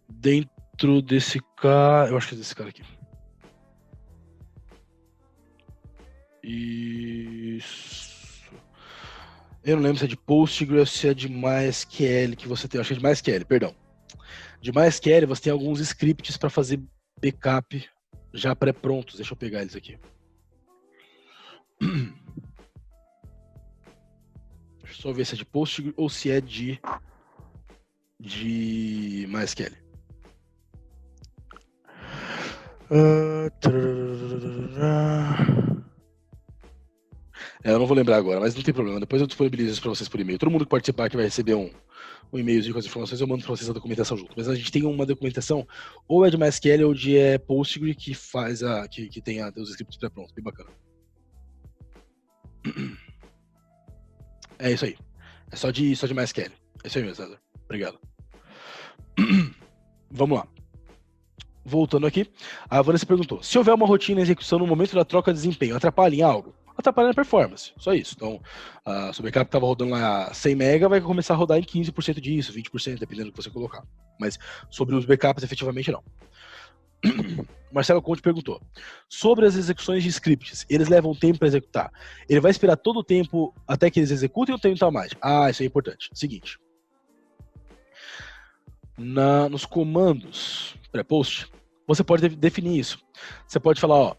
Dentro desse cara, eu acho que é desse cara aqui. Isso. Eu não lembro se é de Postgre ou se é de MySQL que você tem. Acho que é de MySQL, perdão. De MySQL você tem alguns scripts para fazer backup já pré-prontos. Deixa eu pegar eles aqui. Deixa eu só ver se é de Postgre ou se é de MySQL. Eu não vou lembrar agora, mas não tem problema. Depois eu disponibilizo isso para vocês por e-mail. Todo mundo que participar aqui vai receber um e-mailzinho com as informações, eu mando para vocês a documentação junto. Mas a gente tem uma documentação, ou é de MySQL ou de Postgre, que faz que tem os scripts pré-prontos. Bem bacana. É isso aí. É só de MySQL. É isso aí mesmo, César. Obrigado. Vamos lá. Voltando aqui, a Vanessa perguntou: se houver uma rotina em execução no momento da troca de desempenho, atrapalha em algo? Atrapalha na performance, só isso. Então, a sua backup estava rodando lá 100 MB, vai começar a rodar em 15% disso, 20%, dependendo do que você colocar. Mas sobre os backups, efetivamente não. Marcelo Conte perguntou: sobre as execuções de scripts, eles levam tempo para executar? Ele vai esperar todo o tempo até que eles executem ou tem um time mais? Isso é importante. Seguinte. Nos comandos pré-post, você pode definir isso. Você pode falar,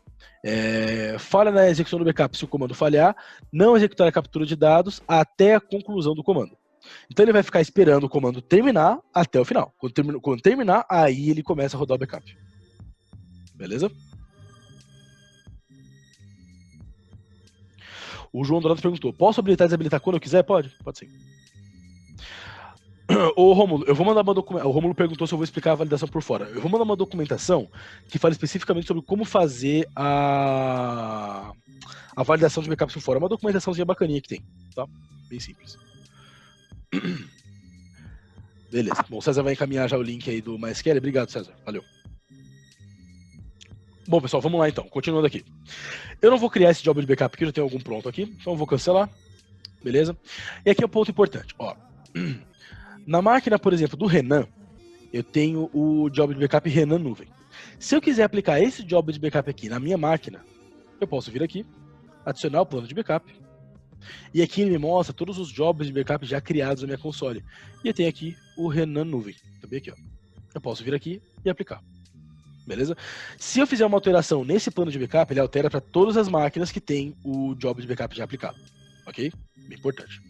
falha na execução do backup se o comando falhar, não executar a captura de dados até a conclusão do comando. Então ele vai ficar esperando o comando terminar até o final. Quando terminar, aí ele começa a rodar o backup. Beleza? O João Dourado perguntou: posso habilitar e desabilitar quando eu quiser? Pode sim. Ô Rômulo, eu vou mandar uma documentação. O Rômulo perguntou se eu vou explicar a validação por fora. Eu vou mandar uma documentação que fala especificamente sobre como fazer a validação de backups por fora. É uma documentaçãozinha bacaninha que tem, tá? Bem simples. Beleza. Bom, o César vai encaminhar já o link aí do MySQL. Obrigado, César. Valeu. Bom, pessoal, vamos lá então. Continuando aqui. Eu não vou criar esse job de backup aqui, eu já tenho algum pronto aqui. Então eu vou cancelar. Beleza? E aqui é um ponto importante. Ó. Na máquina, por exemplo, do Renan, eu tenho o job de backup Renan Nuvem. Se eu quiser aplicar esse job de backup aqui na minha máquina, eu posso vir aqui, adicionar o plano de backup, e aqui ele me mostra todos os jobs de backup já criados na minha console. E eu tenho aqui o Renan Nuvem, também aqui, ó. Eu posso vir aqui e aplicar. Beleza? Se eu fizer uma alteração nesse plano de backup, ele altera para todas as máquinas que tem o job de backup já aplicado. Ok? Bem importante.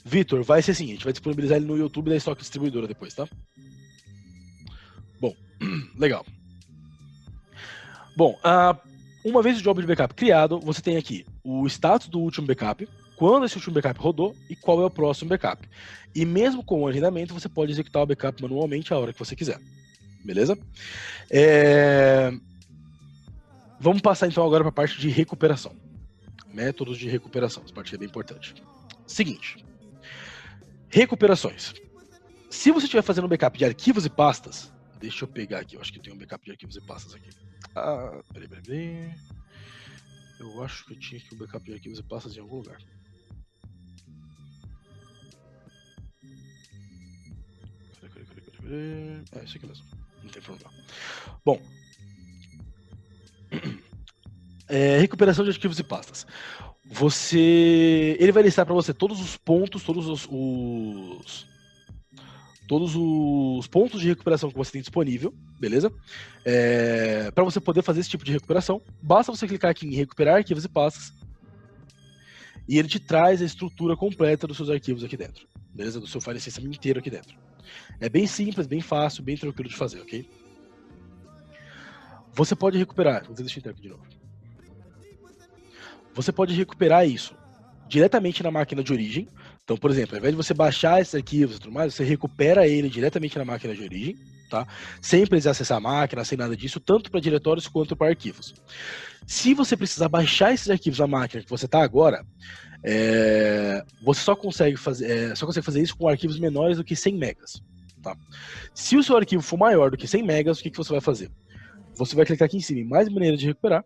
Vitor, vai ser assim, a gente vai disponibilizar ele no YouTube da Stock Distribuidora depois, tá? Bom, legal. Bom, uma vez o job de backup criado, você tem aqui o status do último backup, quando esse último backup rodou e qual é o próximo backup. E mesmo com o agendamento, você pode executar o backup manualmente a hora que você quiser. Beleza? Vamos passar então agora para a parte de recuperação. Métodos de recuperação, essa parte é bem importante. Seguinte. Recuperações. Se você estiver fazendo um backup de arquivos e pastas, deixa eu pegar aqui, eu acho que tem um backup de arquivos e pastas aqui. Peraí. Eu acho que eu tinha aqui um backup de arquivos e pastas em algum lugar. É isso aqui mesmo, não tem problema. Bom, recuperação de arquivos e pastas. ele vai listar para você todos os pontos, todos os pontos de recuperação que você tem disponível, beleza? Para você poder fazer esse tipo de recuperação, basta você clicar aqui em recuperar arquivos e pastas e ele te traz a estrutura completa dos seus arquivos aqui dentro, beleza? Do seu file system inteiro aqui dentro. É bem simples, bem fácil, bem tranquilo de fazer, ok? Você pode recuperar, deixa eu entrar aqui de novo. Você pode recuperar isso diretamente na máquina de origem. Então, por exemplo, ao invés de você baixar esses arquivos e tudo mais, você recupera ele diretamente na máquina de origem, tá? Sem precisar acessar a máquina, sem nada disso, tanto para diretórios quanto para arquivos. Se você precisar baixar esses arquivos na máquina que você está agora, você só consegue fazer isso com arquivos menores do que 100 megas, tá? Se o seu arquivo for maior do que 100 megas, o que você vai fazer? Você vai clicar aqui em cima em mais maneiras de recuperar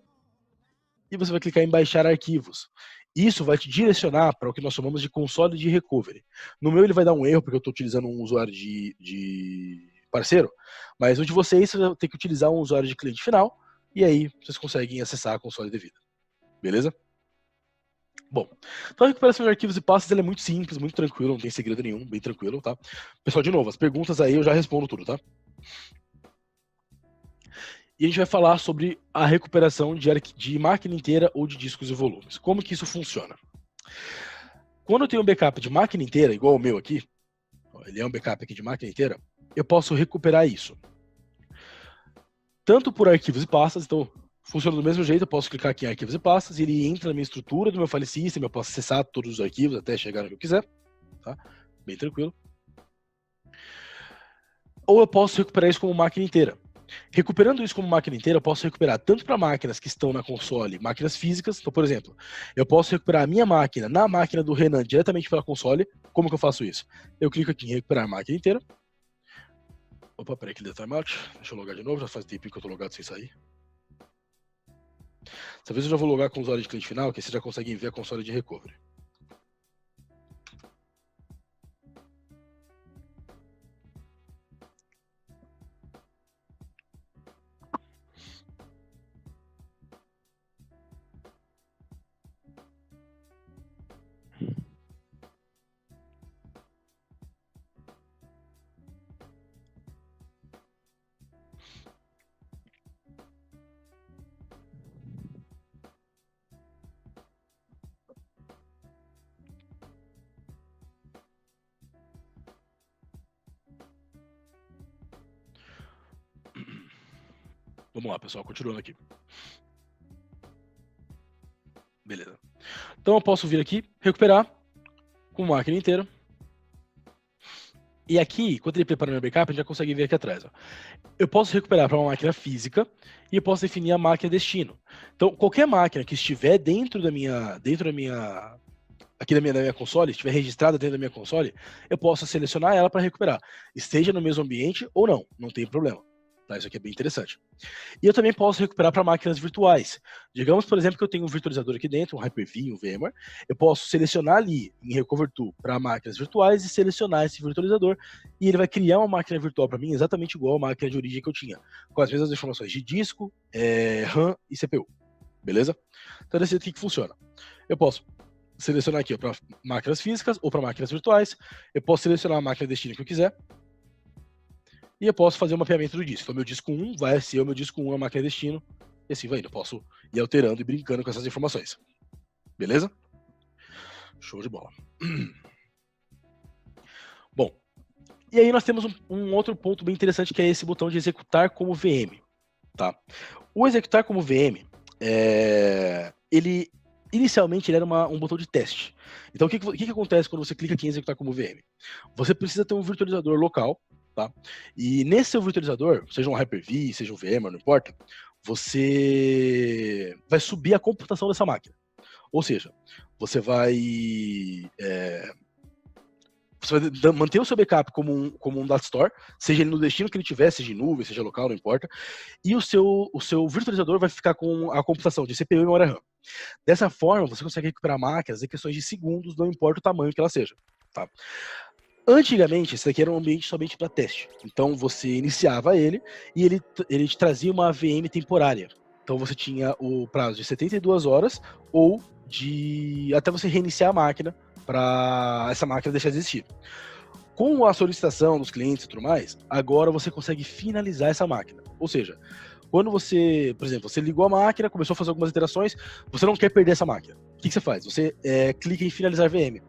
e você vai clicar em baixar arquivos. Isso vai te direcionar para o que nós chamamos de console de recovery. No meu ele vai dar um erro porque eu estou utilizando um usuário de parceiro, mas no de vocês você vai ter que utilizar um usuário de cliente final e aí vocês conseguem acessar a console devida. Beleza? Bom, então a recuperação de arquivos e pastas ela é muito simples, muito tranquilo, não tem segredo nenhum, bem tranquilo, tá? Pessoal, de novo, as perguntas aí eu já respondo tudo, tá? E a gente vai falar sobre a recuperação de máquina inteira ou de discos e volumes. Como que isso funciona? Quando eu tenho um backup de máquina inteira, igual o meu aqui, ele é um backup aqui de máquina inteira, eu posso recuperar isso. Tanto por arquivos e pastas, então funciona do mesmo jeito, eu posso clicar aqui em arquivos e pastas, e ele entra na minha estrutura do meu file system, eu posso acessar todos os arquivos até chegar no que eu quiser, tá? Bem tranquilo. Ou eu posso recuperar isso como máquina inteira. Recuperando isso como máquina inteira, eu posso recuperar tanto para máquinas que estão na console, máquinas físicas. Então, por exemplo, eu posso recuperar a minha máquina na máquina do Renan diretamente pela console. Como que eu faço isso? Eu clico aqui em recuperar a máquina inteira. Opa, peraí que deu timeout. Deixa eu logar de novo, já faz tempo que eu tô logado sem sair. Dessa vez eu já vou logar com o usuário de cliente final, que vocês já conseguem ver a console de recovery. Vamos lá, pessoal, continuando aqui. Beleza. Então eu posso vir aqui, recuperar com a máquina inteira. E aqui, quando ele prepara meu backup, a gente já consegue ver aqui atrás. Ó. Eu posso recuperar para uma máquina física e eu posso definir a máquina destino. Então, qualquer máquina que estiver dentro da minha console, estiver registrada dentro da minha console, eu posso selecionar ela para recuperar. Esteja no mesmo ambiente ou não tem problema. Tá? Isso aqui é bem interessante. E eu também posso recuperar para máquinas virtuais. Digamos, por exemplo, que eu tenho um virtualizador aqui dentro, um Hyper-V, um VMware. Eu posso selecionar ali em Recover To para máquinas virtuais e selecionar esse virtualizador. E ele vai criar uma máquina virtual para mim exatamente igual a máquina de origem que eu tinha. Com as mesmas informações de disco, RAM e CPU. Beleza? Então, desse jeito que funciona. Eu posso selecionar aqui para máquinas físicas ou para máquinas virtuais. Eu posso selecionar a máquina destino que eu quiser. E eu posso fazer o mapeamento do disco. Então, meu disco 1 vai ser o meu disco 1, a máquina destino. E assim vai indo. Eu posso ir alterando e brincando com essas informações. Beleza? Show de bola. Bom, e aí nós temos um outro ponto bem interessante, que é esse botão de executar como VM. Tá? O executar como VM, inicialmente ele era um botão de teste. Então, o que acontece quando você clica aqui em executar como VM? Você precisa ter um virtualizador local. Tá? E nesse seu virtualizador, seja um Hyper-V, seja um VMware, não importa, você vai subir a computação dessa máquina. Ou seja, você vai manter o seu backup como um data store, seja ele no destino que ele tiver, seja em nuvem, seja local, não importa, e o seu virtualizador vai ficar com a computação de CPU e memória RAM. Dessa forma, você consegue recuperar máquinas em questões de segundos, não importa o tamanho que ela seja. Tá? Antigamente, esse aqui era um ambiente somente para teste. Então, você iniciava ele e ele te trazia uma VM temporária. Então, você tinha o prazo de 72 horas ou até você reiniciar a máquina para essa máquina deixar de existir. Com a solicitação dos clientes e tudo mais, agora você consegue finalizar essa máquina. Ou seja, quando você, por exemplo, você ligou a máquina, começou a fazer algumas iterações, você não quer perder essa máquina. O que você faz? Você clica em finalizar VM.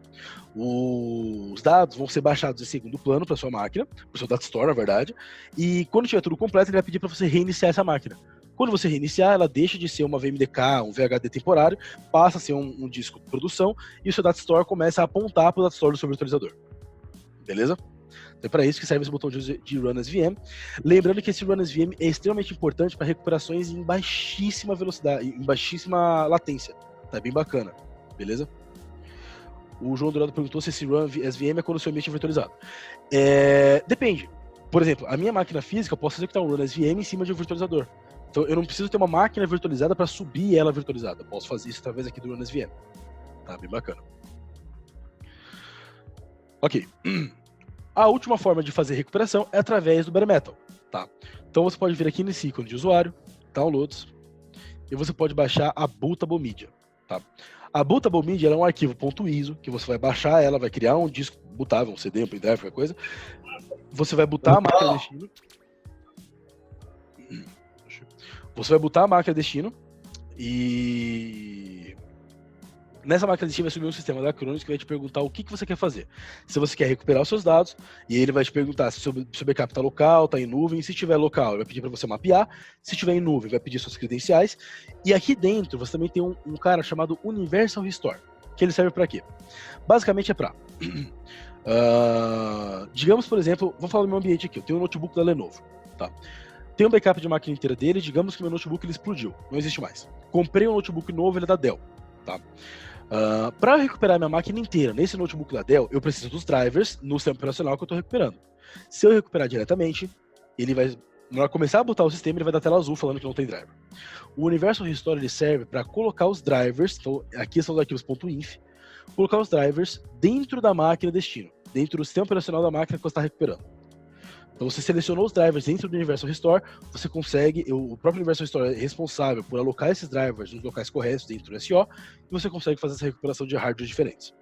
Os dados vão ser baixados em segundo plano para sua máquina, para o seu data store, na verdade, e quando tiver tudo completo, ele vai pedir para você reiniciar essa máquina. Quando você reiniciar, ela deixa de ser uma VMDK, um VHD temporário, passa a ser um disco de produção, e o seu data store começa a apontar para o data store do seu virtualizador. Beleza? Então é para isso que serve esse botão de Run as VM. Lembrando que esse Run as VM é extremamente importante para recuperações em baixíssima velocidade, em baixíssima latência. Tá bem bacana, beleza? O João Dourado perguntou se esse Run as VM é quando o seu ambiente é virtualizado. Depende. Por exemplo, a minha máquina física, eu posso executar um Run as VM em cima de um virtualizador. Então eu não preciso ter uma máquina virtualizada para subir ela virtualizada. Eu posso fazer isso através aqui do Run as VM. Tá bem bacana. Ok. A última forma de fazer recuperação é através do bare metal, tá? Então você pode vir aqui nesse ícone de usuário, downloads, e você pode baixar a Bootable Media, tá? A Bootable Media é um arquivo .iso, que você vai baixar ela, vai criar um disco bootável, um CD, um pendrive, qualquer coisa. Você vai botar a máquina destino. Você vai botar a máquina destino e nessa máquina destino vai subir um sistema da Acronis que vai te perguntar o que você quer fazer. Se você quer recuperar os seus dados, e ele vai te perguntar se o seu backup está local, está em nuvem. Se estiver local, ele vai pedir para você mapear. Se estiver em nuvem, vai pedir suas credenciais. E aqui dentro você também tem um cara chamado Universal Restore, que ele serve para quê? Basicamente é para digamos, por exemplo, vamos falar do meu ambiente aqui. Eu tenho um notebook da Lenovo, tá? Tem um backup de máquina inteira dele. Digamos que meu notebook ele explodiu, não existe mais. Comprei um notebook novo, ele é da Dell, tá? Para recuperar minha máquina inteira nesse notebook da Dell, eu preciso dos drivers no sistema operacional que eu estou recuperando. Se eu recuperar diretamente, ele vai, na hora de começar a botar o sistema, ele vai dar tela azul falando que não tem driver. O Universal Restore ele serve para colocar os drivers, então aqui são os arquivos .inf, colocar os drivers dentro da máquina destino, dentro do sistema operacional da máquina que você está recuperando. Então você selecionou os drivers dentro do Universal Restore, você consegue, o próprio Universal Restore é responsável por alocar esses drivers nos locais corretos dentro do SO, e você consegue fazer essa recuperação de hardware diferentes.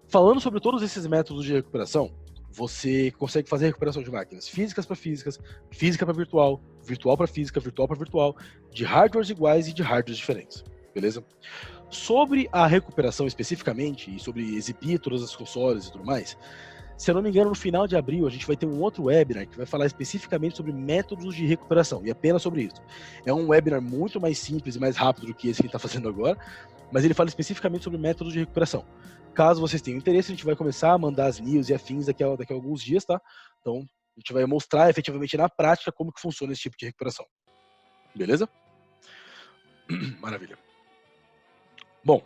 Falando sobre todos esses métodos de recuperação, você consegue fazer recuperação de máquinas físicas para físicas, física para virtual, virtual para física, virtual para virtual, de hardwares iguais e de hardwares diferentes, beleza? Sobre a recuperação especificamente, e sobre exibir todas as consoles e tudo mais, se eu não me engano, no final de abril, a gente vai ter um outro webinar que vai falar especificamente sobre métodos de recuperação, e apenas sobre isso. É um webinar muito mais simples e mais rápido do que esse que a gente está fazendo agora, mas ele fala especificamente sobre métodos de recuperação. Caso vocês tenham interesse, a gente vai começar a mandar as news e afins daqui a alguns dias, tá? Então, a gente vai mostrar efetivamente na prática como que funciona esse tipo de recuperação. Beleza? Maravilha. Bom,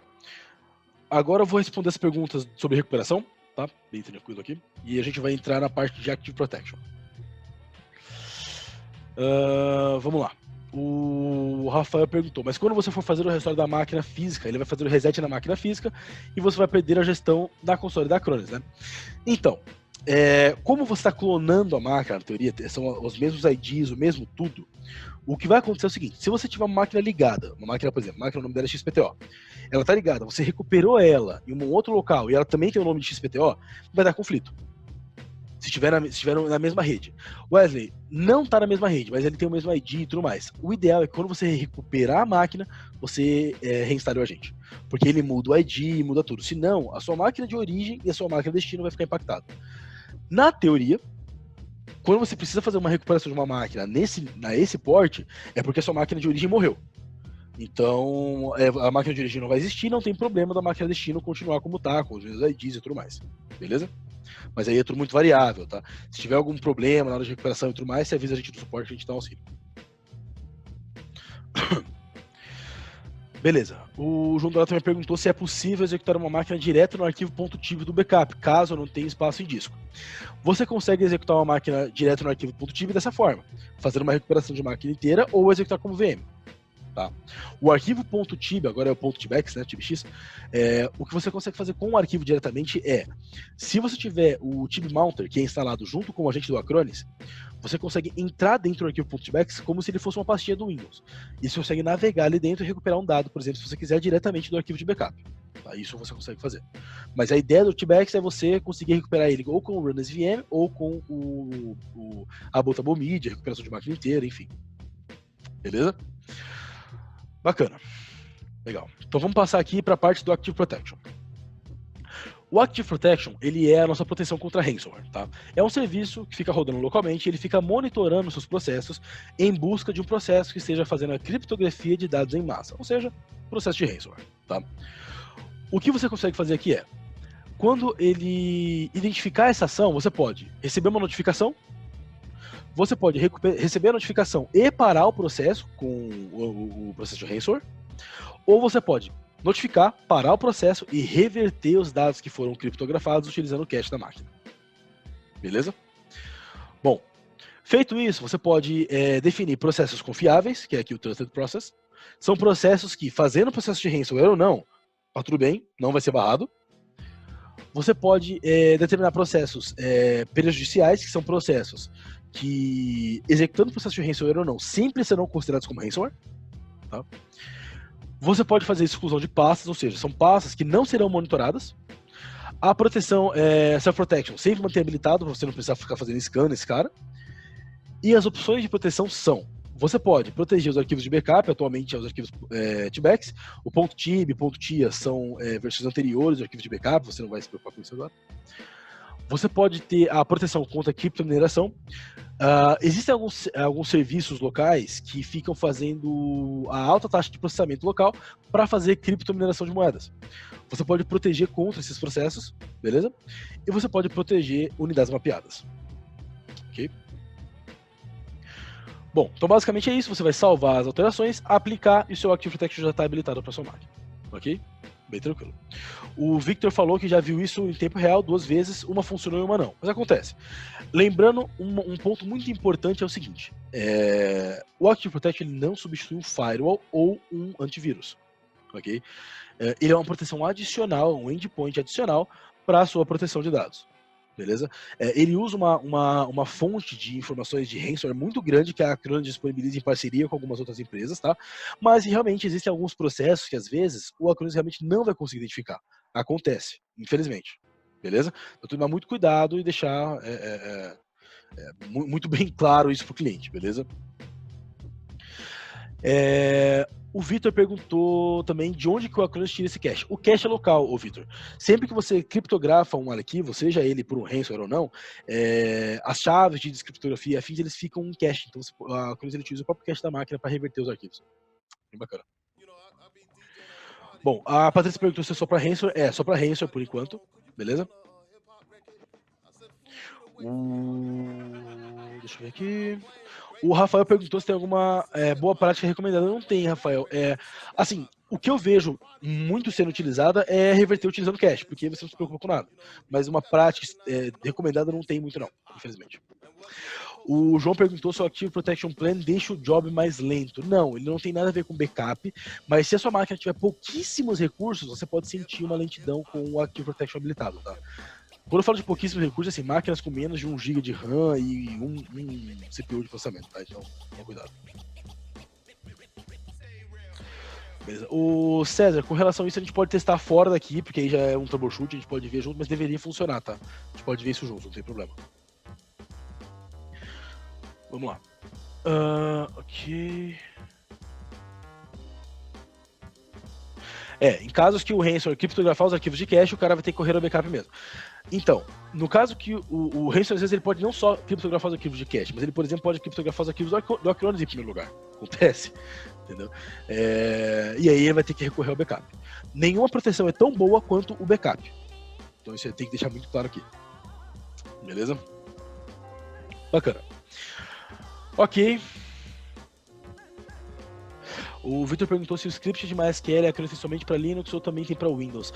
agora eu vou responder as perguntas sobre recuperação, tá? Bem tranquilo aqui. E a gente vai entrar na parte de Active Protection. Vamos lá. O Rafael perguntou, mas quando você for fazer o restore da máquina física, ele vai fazer o reset na máquina física e você vai perder a gestão da console da Acronis, né? Então, como você está clonando a máquina, na teoria, são os mesmos IDs, o mesmo tudo, o que vai acontecer é o seguinte, se você tiver uma máquina ligada, uma máquina, por exemplo, máquina, o nome dela é XPTO, ela está ligada, você recuperou ela em um outro local e ela também tem o nome de XPTO, vai dar conflito. Se estiver na mesma rede. Wesley, não está na mesma rede, mas ele tem o mesmo ID e tudo mais. O ideal é que quando você recuperar a máquina, você reinstale o agente. Porque ele muda o ID, muda tudo. Senão, a sua máquina de origem e a sua máquina de destino vai ficar impactada. Na teoria, quando você precisa fazer uma recuperação de uma máquina nesse porte, é porque a sua máquina de origem morreu. Então, a máquina de origem não vai existir, não tem problema da máquina de destino continuar como está, com os mesmos IDs e tudo mais. Beleza? Mas aí é tudo muito variável, tá? Se tiver algum problema na hora de recuperação e tudo mais, você avisa a gente do suporte que a gente dá um auxílio. Beleza. O João Dourado também perguntou se é possível executar uma máquina direto no arquivo .tib do backup, caso não tenha espaço em disco. Você consegue executar uma máquina direto no arquivo .tib dessa forma, fazendo uma recuperação de máquina inteira ou executar como VM. Tá? O arquivo .tib, agora é o .tibx, né, tibx, o que você consegue fazer com o arquivo diretamente se você tiver o tib mounter, que é instalado junto com o agente do Acronis, você consegue entrar dentro do arquivo .tbacks como se ele fosse uma pastinha do Windows. E você consegue navegar ali dentro e recuperar um dado, por exemplo, se você quiser, diretamente do arquivo de backup. Tá? Isso você consegue fazer. Mas a ideia do tbacks é você conseguir recuperar ele ou com o Run SVM ou com a Bootable Media, recuperação de máquina inteira, enfim. Beleza? Bacana. Legal. Então vamos passar aqui para a parte do Active Protection. O Active Protection, ele é a nossa proteção contra ransomware, tá? É um serviço que fica rodando localmente, ele fica monitorando seus processos em busca de um processo que esteja fazendo a criptografia de dados em massa, ou seja, processo de ransomware, tá? O que você consegue fazer aqui é, quando ele identificar essa ação, você pode receber uma notificação, você pode receber a notificação e parar o processo com o processo de ransomware, ou você pode notificar, parar o processo e reverter os dados que foram criptografados utilizando o cache da máquina. Beleza? Bom, feito isso, você pode definir processos confiáveis, que é aqui o Trusted Process. São processos que, fazendo o processo de ransomware ou não, tá tudo bem, não vai ser barrado. Você pode determinar processos prejudiciais, que são processos que, executando o processo de ransomware ou não, sempre serão considerados como ransomware. Tá? Você pode fazer exclusão de pastas, ou seja, são pastas que não serão monitoradas. A proteção Self-Protection sempre manter habilitado, para você não precisar ficar fazendo scan nesse cara. E as opções de proteção são: você pode proteger os arquivos de backup, atualmente os arquivos tbacks, o .tib, .tia são versões anteriores do arquivo de backup, você não vai se preocupar com isso agora. Você pode ter a proteção contra criptomineração. Existem alguns serviços locais que ficam fazendo a alta taxa de processamento local para fazer criptomineração de moedas. Você pode proteger contra esses processos, beleza? E você pode proteger unidades mapeadas. Ok? Bom, então basicamente é isso. Você vai salvar as alterações, aplicar e o seu Active Protection já está habilitado para sua máquina. Ok? Bem tranquilo. O Victor falou que já viu isso em tempo real 2 vezes, uma funcionou e uma não. Mas acontece. Lembrando, um ponto muito importante é o seguinte: o Active Protection ele não substitui um firewall ou um antivírus. Ok? Ele é uma proteção adicional, um endpoint adicional para a sua proteção de dados. Beleza? Ele usa uma fonte de informações de ransomware muito grande que a Acronis disponibiliza em parceria com algumas outras empresas, tá? Mas realmente existem alguns processos que às vezes o Acronis realmente não vai conseguir identificar. Acontece, infelizmente. Beleza? Então tomar muito cuidado e deixar muito bem claro isso para o cliente, beleza? O Vitor perguntou também de onde que o Acronis tira esse cache. O cache é local, ô Vitor. Sempre que você criptografa um arquivo, seja ele por um ransomware ou não, as chaves de descriptografia e afins, eles ficam em cache. Então a Acronis ele utiliza o próprio cache da máquina para reverter os arquivos. Bem bacana. Bom, a Patrícia perguntou se é só para ransomware. É, só para ransomware por enquanto. Beleza? Deixa eu ver aqui. O Rafael perguntou se tem alguma boa prática recomendada. Não tem, Rafael. Assim, o que eu vejo muito sendo utilizada é reverter utilizando cache, porque você não se preocupa com nada. Mas uma prática recomendada não tem muito não, infelizmente. O João perguntou se o Active Protection Plan deixa o job mais lento. Não, ele não tem nada a ver com backup, mas se a sua máquina tiver pouquíssimos recursos, você pode sentir uma lentidão com o Active Protection habilitado, tá? Quando eu falo de pouquíssimos recursos, assim, máquinas com menos de 1 GB de RAM e um CPU de processamento, tá? Então, toma cuidado. Beleza. O César, com relação a isso, a gente pode testar fora daqui, porque aí já é um troubleshoot, a gente pode ver junto, mas deveria funcionar, tá? A gente pode ver isso junto, não tem problema. Vamos lá. Ok. Em casos que o ransomware criptografar os arquivos de cache, o cara vai ter que correr o backup mesmo. Então, no caso que o ransomware, às vezes, ele pode não só criptografar os arquivos de cache, mas ele, por exemplo, pode criptografar os arquivos do Acronis em primeiro lugar. Acontece, entendeu? E aí ele vai ter que recorrer ao backup. Nenhuma proteção é tão boa quanto o backup. Então isso tem que deixar muito claro aqui. Beleza? Bacana. Ok. O Victor perguntou se o script de MySQL é acrescido somente para Linux ou também tem para Windows.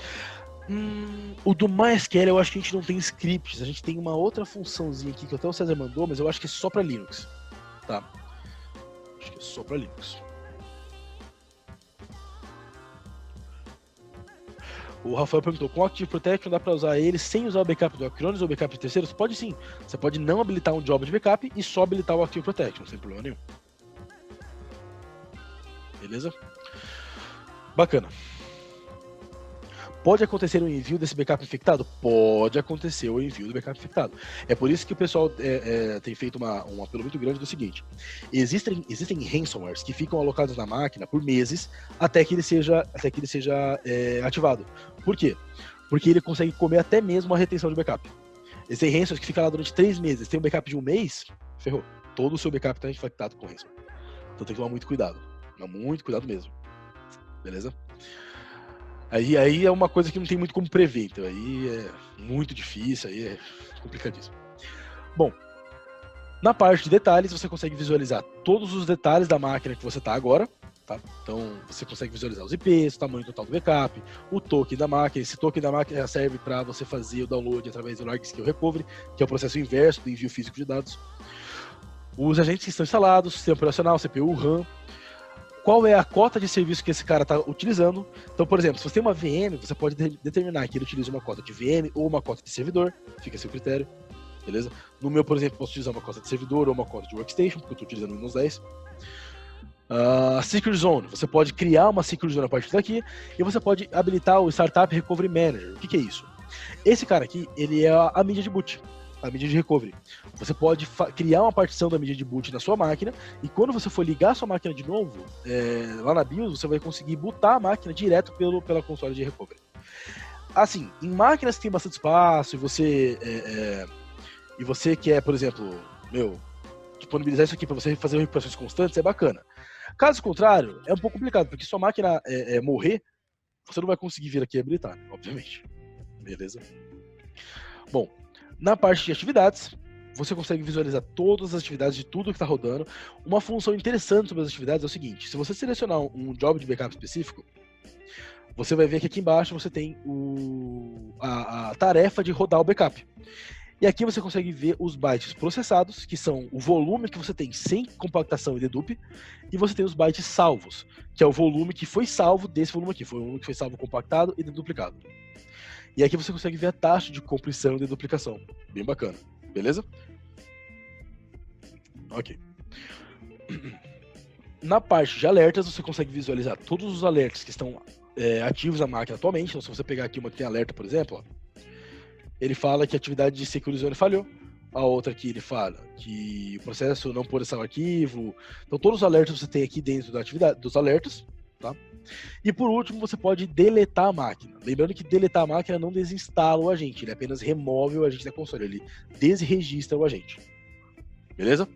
O do MySQL eu acho que a gente não tem scripts, a gente tem uma outra funçãozinha aqui que até o César mandou, mas eu acho que é só para Linux. Tá? Acho que é só para Linux. O Rafael perguntou, com o Active Protection dá para usar ele sem usar o backup do Acronis ou backup de terceiros? Pode sim. Você pode não habilitar um job de backup e só habilitar o Active Protection, sem problema nenhum. Beleza? Bacana. Pode acontecer o envio desse backup infectado? Pode acontecer o envio do backup infectado. É por isso que o pessoal tem feito um apelo muito grande do seguinte. Existem ransomwares que ficam alocados na máquina por meses até que ele seja ativado. Por quê? Porque ele consegue comer até mesmo a retenção de backup. Existem ransomwares que ficam lá durante 3 meses. Tem um backup de 1 mês, ferrou. Todo o seu backup está infectado com ransomware. Então tem que tomar muito cuidado. Muito cuidado mesmo. Beleza? Aí é uma coisa que não tem muito como prever, então aí é muito difícil, aí é complicadíssimo. Bom, na parte de detalhes, você consegue visualizar todos os detalhes da máquina que você está agora, tá? Então você consegue visualizar os IPs, o tamanho total do backup, o token da máquina. Esse token da máquina serve para você fazer o download através do Large Scale Recovery, que é o processo inverso do envio físico de dados. Os agentes que estão instalados, sistema operacional, CPU, RAM. Qual é a cota de serviço que esse cara está utilizando. Então, por exemplo, se você tem uma VM, você pode determinar que ele utiliza uma cota de VM ou uma cota de servidor, fica a seu critério, beleza? No meu, por exemplo, posso utilizar uma cota de servidor ou uma cota de workstation, porque eu estou utilizando o Windows 10. Secure Zone, você pode criar uma Secure Zone a partir daqui e você pode habilitar o Startup Recovery Manager. O que é isso? Esse cara aqui, ele é a mídia de boot, a mídia de recovery. Você pode criar uma partição da mídia de boot na sua máquina e quando você for ligar a sua máquina de novo, lá na BIOS, você vai conseguir bootar a máquina direto pela console de recovery. Assim, em máquinas que tem bastante espaço e você quer, por exemplo, disponibilizar isso aqui para você fazer recuperações constantes, é bacana. Caso contrário, é um pouco complicado, porque se sua máquina morrer, você não vai conseguir vir aqui e habilitar, obviamente. Beleza? Bom, na parte de atividades, você consegue visualizar todas as atividades de tudo que está rodando. Uma função interessante sobre as atividades é o seguinte: se você selecionar um job de backup específico, você vai ver que aqui embaixo você tem a tarefa de rodar o backup. E aqui você consegue ver os bytes processados, que são o volume que você tem sem compactação e dedupe, e você tem os bytes salvos, que é o volume que foi salvo desse volume aqui, foi o volume que foi salvo compactado e deduplicado. E aqui você consegue ver a taxa de compressão e deduplicação. Bem bacana, beleza? Ok. Na parte de alertas, você consegue visualizar todos os alertas que estão ativos na máquina atualmente. Então, se você pegar aqui uma que tem alerta, por exemplo, ó, ele fala que a atividade de Secure Zone falhou. A outra aqui ele fala que o processo não pôde salvar arquivo. Então, todos os alertas você tem aqui dentro da atividade, dos alertas, tá? E por último, você pode deletar a máquina. Lembrando que deletar a máquina não desinstala o agente, ele apenas remove o agente da console, ele desregistra o agente. Beleza?